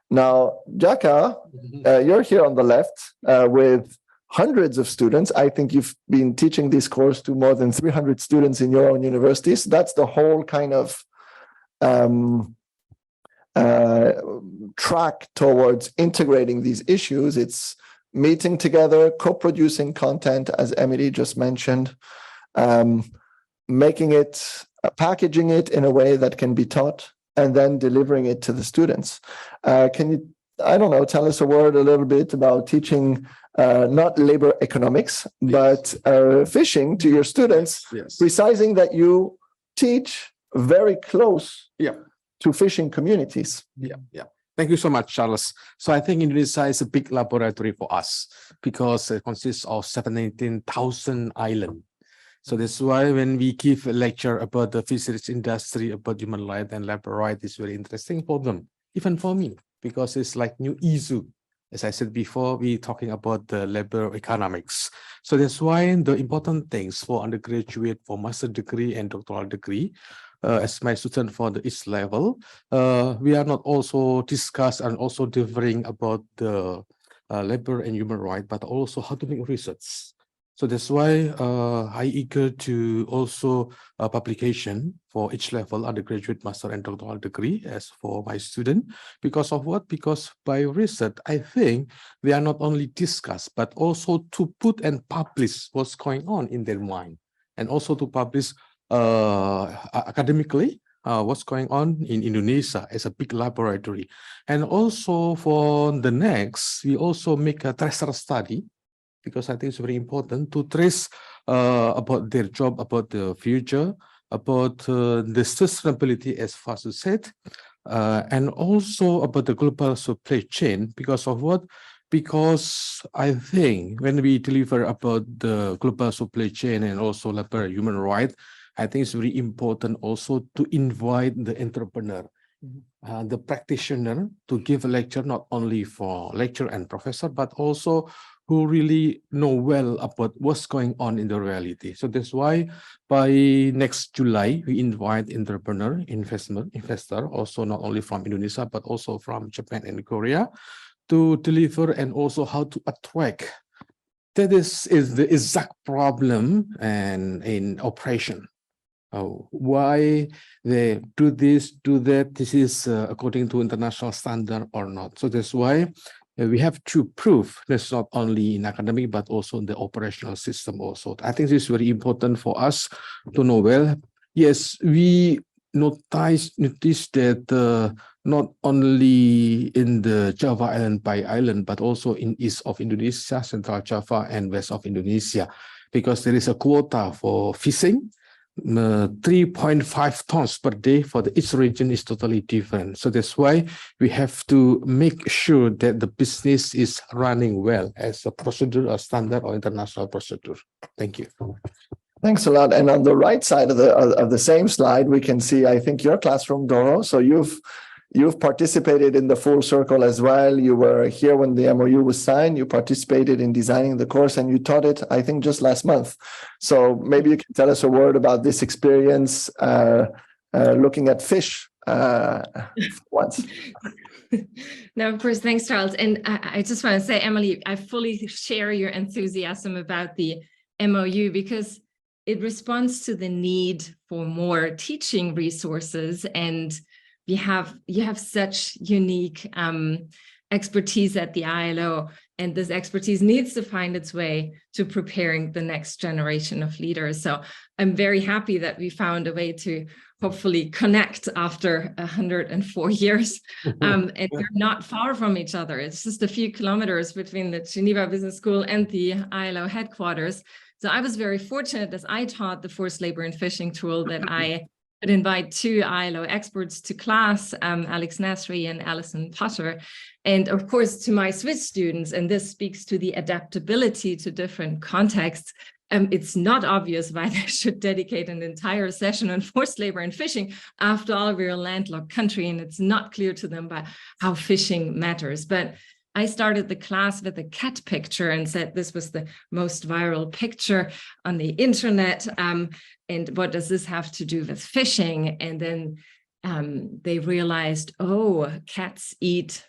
Now, Jaka, you're here on the left with hundreds of students. I think you've been teaching this course to more than 300 students in your own universities. That's the whole kind of track towards integrating these issues. It's meeting together, co-producing content, as Emily just mentioned, making it, packaging it in a way that can be taught, and then delivering it to the students. Can you, I don't know, tell us a little bit about teaching not labor economics, but fishing to your students, precising that you teach very close to fishing communities. Thank you so much, Charles. So I think Indonesia is a big laboratory for us because it consists of 17,000 islands. So that's why when we give a lecture about the fisheries industry, about human rights and labor rights, it's very interesting for them, even for me, because it's like new issue. As I said before, we're talking about the labor economics. So that's why the important things for undergraduate, for master degree and doctoral degree, as my student for the each level, we are not also discuss and also differing about the labor and human rights, but also how to make research. So that's why I eager to also publication for each level, undergraduate, master, and doctoral degree as for my student. Because of what? Because by research, I think they are not only discuss, but also to put and publish what's going on in their mind, and also to publish academically what's going on in Indonesia as a big laboratory. And also for the next, we also make a tracer study, because I think it's very important to trace about their job, about the future, about the sustainability, as Fasu said, and also about the global supply chain. Because of what? Because I think when we deliver about the global supply chain and also labor and human rights, I think it's very important also to invite the entrepreneur, the practitioner, to give a lecture, not only for lecturer and professor, but also who really know well about what's going on in the reality. So that's why by next July, we invite entrepreneur, investor, also not only from Indonesia, but also from Japan and Korea, to deliver and also how to attract. That is the exact problem and in operation. Why they do this, do that, this is according to international standard or not. So that's why we have to prove that's not only in academic, but also in the operational system also. I think this is very important for us to know well. Yes, we notice that not only in the Java Island by island, but also in east of Indonesia, Central Java and west of Indonesia, because there is a quota for fishing. 3.5 tons per day for each region is totally different. So that's why we have to make sure that the business is running well as a procedure, a standard or international procedure. Thank you. Thanks a lot. And on the right side of the same slide, we can see, I think, your classroom, Doro. So you've participated in the full circle as well. You were here when the MOU was signed. You participated in designing the course, and you taught it, I think, just last month. So maybe you can tell us a word about this experience looking at fish once. No, of course. Thanks, Charles. And I just want to say, Emily, I fully share your enthusiasm about the MOU, because it responds to the need for more teaching resources, and you have such unique expertise at the ILO, and this expertise needs to find its way to preparing the next generation of leaders. So I'm very happy that we found a way to hopefully connect after 104 years. And we're not far from each other. It's just a few kilometers between the Geneva Business School and the ILO headquarters. So I was very fortunate as I taught the forced labor and fishing tool that I could invite two ILO experts to class, Alex Nasri and Alison Potter. And of course, to my Swiss students, and this speaks to the adaptability to different contexts, it's not obvious why they should dedicate an entire session on forced labor and fishing. After all, we're a landlocked country, and it's not clear to them by how fishing matters. But I started the class with a cat picture and said this was the most viral picture on the internet. And what does this have to do with fishing? And then they realized, oh, cats eat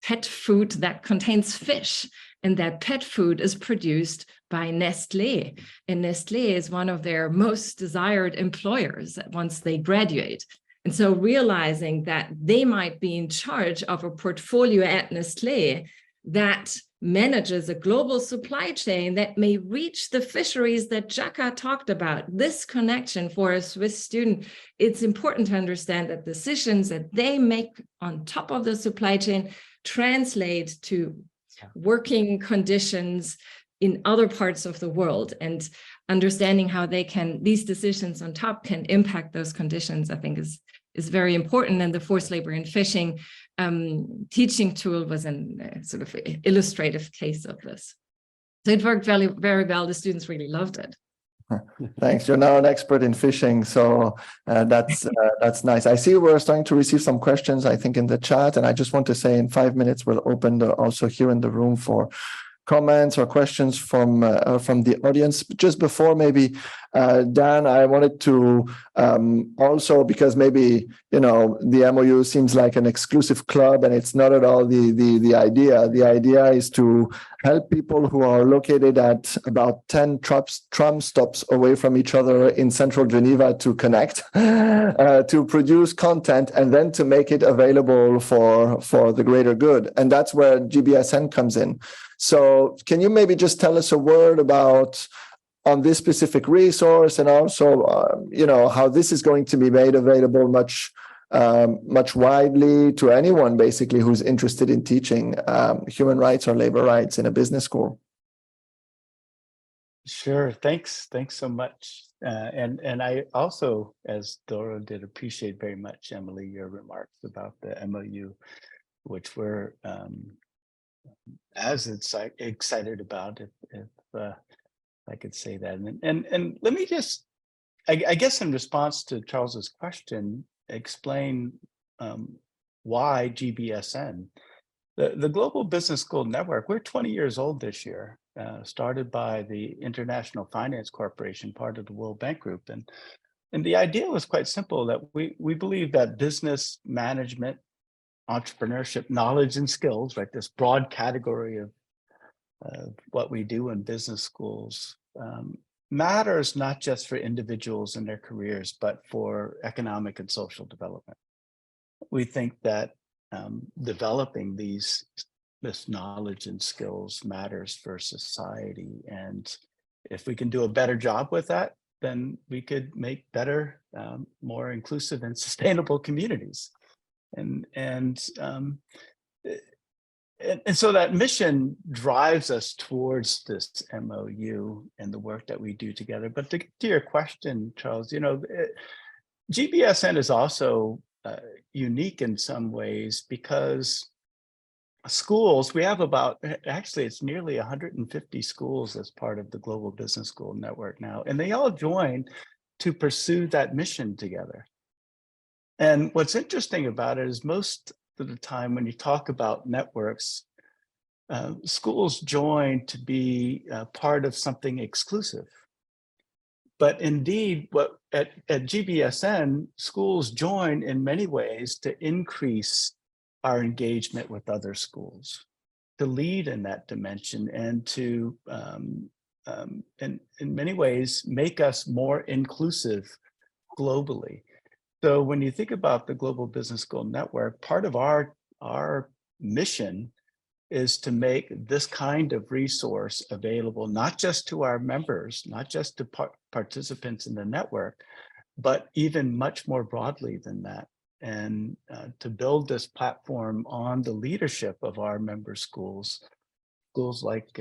pet food that contains fish. And that pet food is produced by Nestlé. And Nestlé is one of their most desired employers once they graduate. And so realizing that they might be in charge of a portfolio at Nestlé that manages a global supply chain that may reach the fisheries that Jaka talked about, this connection for a Swiss student, it's important to understand that decisions that they make on top of the supply chain translate to working conditions in other parts of the world, and understanding how these decisions on top can impact those conditions, I think is very important. And the forced labor and fishing teaching tool was a sort of illustrative case of this. So it worked very, very well. The students really loved it. Thanks. You're now an expert in fishing, so that's nice. I see we're starting to receive some questions, I think, in the chat, and I just want to say in 5 minutes we'll open also here in the room for comments or questions from the audience. Just before, maybe Dan, I wanted to also, because maybe the MOU seems like an exclusive club, and it's not at all the idea. The idea is to help people who are located at about 10 tram stops away from each other in central Geneva to connect, to produce content, and then to make it available for the greater good. And that's where GBSN comes in. So can you maybe just tell us a word about on this specific resource, and also how this is going to be made available much widely to anyone basically who's interested in teaching human rights or labor rights in a business school? Sure. Thanks so much. And I also, as Dora did, appreciate very much, Emily, your remarks about the MOU, which we're as excited about, if I could say that. And let me just, I guess in response to Charles's question, explain why GBSN. The Global Business School Network, we're 20 years old this year, started by the International Finance Corporation, part of the World Bank Group. And the idea was quite simple, that we believe that business management, entrepreneurship, knowledge and skills, right, this broad category of what we do in business schools, matters not just for individuals and their careers, but for economic and social development. We think that developing this knowledge and skills matters for society. And if we can do a better job with that, then we could make better, more inclusive and sustainable communities. And so that mission drives us towards this MOU and the work that we do together. But to your question, Charles, GBSN is also unique in some ways, because schools, we have actually it's nearly 150 schools as part of the Global Business School Network now, and they all join to pursue that mission together. And what's interesting about it is most of the time when you talk about networks, schools join to be part of something exclusive. But indeed, at GBSN, schools join in many ways to increase our engagement with other schools, to lead in that dimension, and to, in many ways, make us more inclusive globally. So when you think about the Global Business School Network, part of our mission is to make this kind of resource available, not just to our members, not just to participants in the network, but even much more broadly than that. And to build this platform on the leadership of our member schools schools like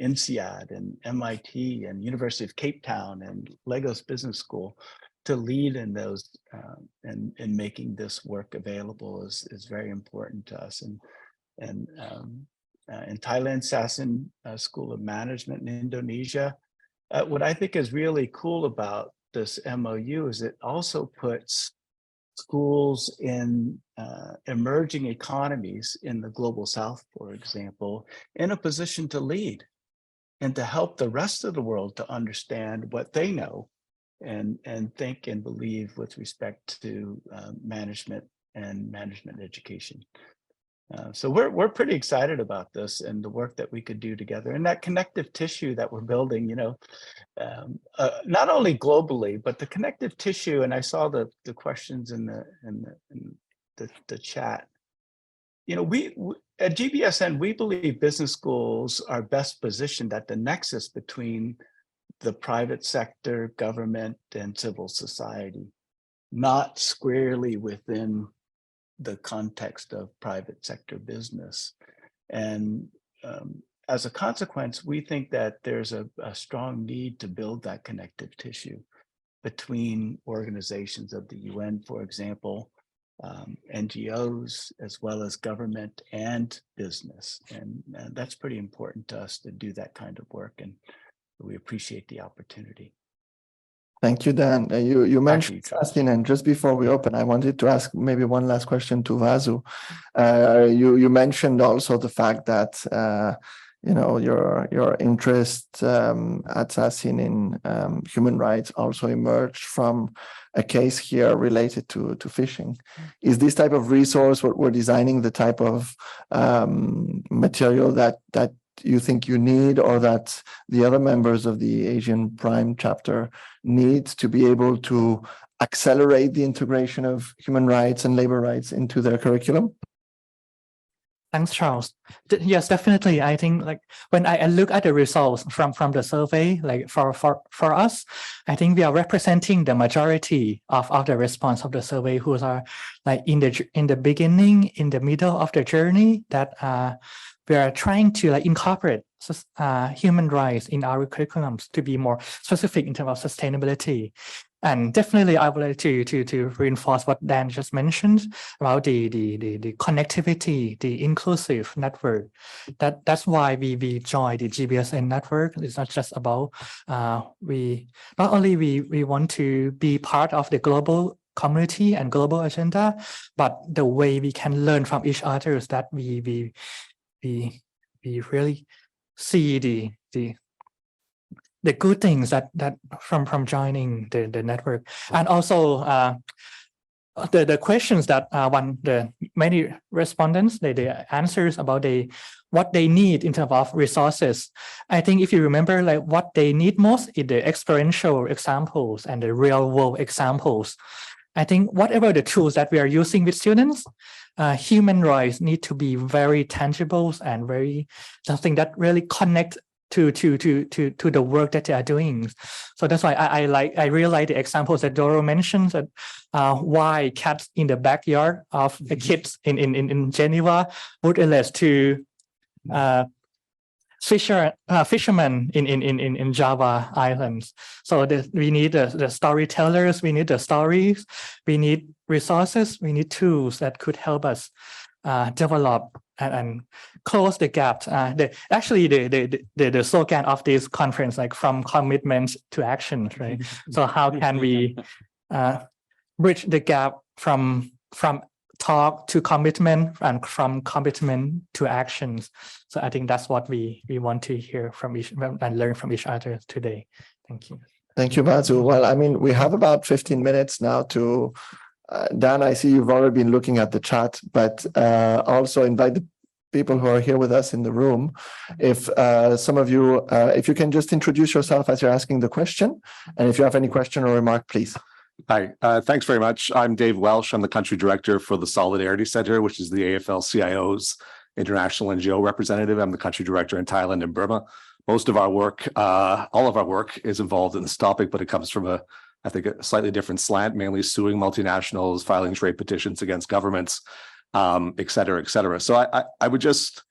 INSEAD and MIT and University of Cape Town and Lagos Business School to lead in those and in making this work available is very important to us. And in Thailand, Sasin School of Management in Indonesia, what I think is really cool about this MOU is it also puts schools in emerging economies in the global south, for example, in a position to lead and to help the rest of the world to understand what they know and think and believe with respect to management and management education. So we're pretty excited about this and the work that we could do together, and that connective tissue that we're building, you know, not only globally, but the connective tissue. And I saw the questions in the chat. You know, we at GBSN, we believe business schools are best positioned at the nexus between the private sector, government, and civil society, not squarely within the context of private sector business. And as a consequence, we think that there's a strong need to build that connective tissue between organizations of the UN, for example, NGOs, as well as government and business. And that's pretty important to us to do that kind of work. And we appreciate the opportunity. Thank you, Dan. You mentioned Sasin, and just before we open, I wanted to ask maybe one last question to Vasu. You mentioned also the fact that you know, your interest at Sasin in human rights also emerged from a case here related to phishing. Is this type of resource what we're designing the type of material that you think you need, or that the other members of the Asian Prime chapter need to be able to accelerate the integration of human rights and labor rights into their curriculum? Thanks, Charles. Yes, definitely. I think like when I look at the results from the survey, like for us, I think we are representing the majority of the response of the survey who are like in the beginning, in the middle of the journey, that we are trying to like incorporate human rights in our curriculums to be more specific in terms of sustainability. And definitely, I would like to reinforce what Dan just mentioned about the connectivity, the inclusive network. That's why we joined the GBSN network. It's not just about we want to be part of the global community and global agenda, but the way we can learn from each other is that we really see the good things that from joining the network. And also the questions that the many respondents, the answers about what they need in terms of resources. I think if you remember, like what they need most is the experiential examples and the real world examples. I think whatever the tools that we are using with students, human rights need to be very tangible and very something that really connect to the work that they are doing. So that's why I really like the examples that Doro mentioned, that why cats in the backyard of the kids in Geneva would relate to fishermen in Java Islands. So we need the storytellers, we need the stories, we need resources, we need tools that could help us develop and close the gap. The slogan of this conference, like from commitment to action, right? So how can we bridge the gap from talk to commitment and from commitment to actions? So I think that's what we want to hear from each and learn from each other today. Thank you. Thank you, Vasu. Well, I mean, we have about 15 minutes now to Dan, I see you've already been looking at the chat, but also invite the people who are here with us in the room. If some of you, if you can just introduce yourself as you're asking the question, and if you have any question or remark, please. Hi, thanks very much. I'm Dave Welsh. I'm the country director for the Solidarity Center, which is the AFL-CIO's international NGO representative. I'm the country director in Thailand and Burma. Most of our work, all of our work is involved in this topic, but it comes from I think a slightly different slant, mainly suing multinationals, filing trade petitions against governments, et cetera, et cetera. So I would just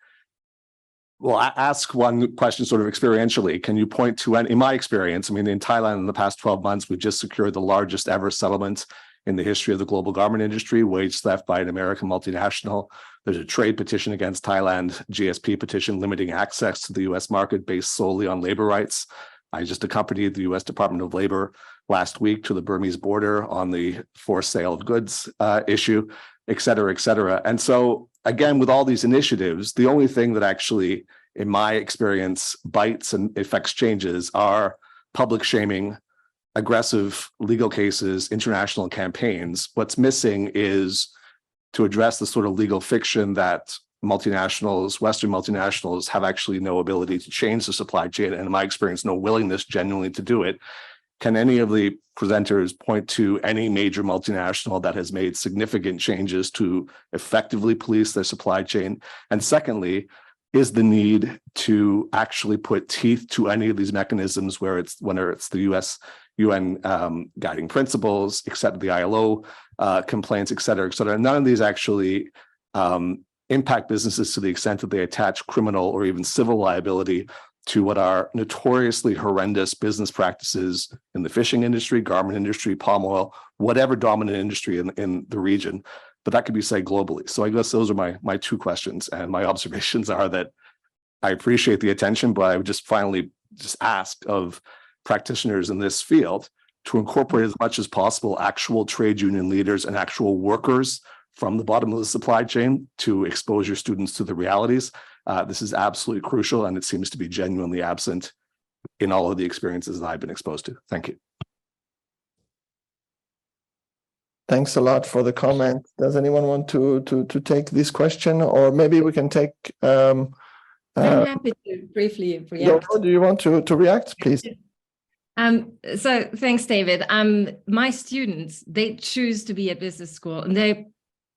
Well, I ask one question sort of experientially. Can you point to any, in my experience, I mean, in Thailand in the past 12 months, we've just secured the largest ever settlement in the history of the global garment industry, wage theft by an American multinational. There's a trade petition against Thailand, GSP petition limiting access to the US market based solely on labor rights. I just accompanied the US Department of Labor last week to the Burmese border on the forced sale of goods issue, et cetera, et cetera. And so again, with all these initiatives, the only thing that actually, in my experience, bites and affects changes are public shaming, aggressive legal cases, international campaigns. What's missing is to address the sort of legal fiction that multinationals, Western multinationals, have actually no ability to change the supply chain, and in my experience, no willingness genuinely to do it. Can any of the presenters point to any major multinational that has made significant changes to effectively police their supply chain? And secondly, is the need to actually put teeth to any of these mechanisms whether it's the UN guiding principles, except the ILO complaints, et cetera, et cetera. None of these actually impact businesses to the extent that they attach criminal or even civil liability to what are notoriously horrendous business practices in the fishing industry, garment industry, palm oil, whatever dominant industry in the region. But that could be said globally. So I guess those are my two questions. And my observations are that I appreciate the attention, but I would just finally just ask of practitioners in this field to incorporate as much as possible actual trade union leaders and actual workers from the bottom of the supply chain to expose your students to the realities. This is absolutely crucial, and it seems to be genuinely absent in all of the experiences that I've been exposed to. Thank you. Thanks a lot for the comment. Does anyone want to take this question, or maybe we can take? I'm happy to briefly react. Do you want to react, please? So thanks, David. My students, they choose to be at business school, and they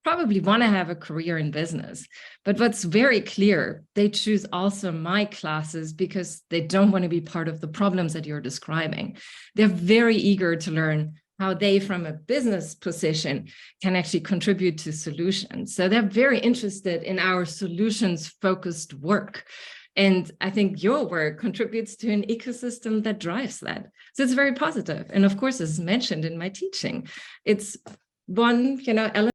probably want to have a career in business. But what's very clear, they choose also my classes because they don't want to be part of the problems that you're describing. They're very eager to learn how they, from a business position, can actually contribute to solutions. So they're very interested in our solutions-focused work. And I think your work contributes to an ecosystem that drives that. So it's very positive. And of course, as mentioned in my teaching, it's one, element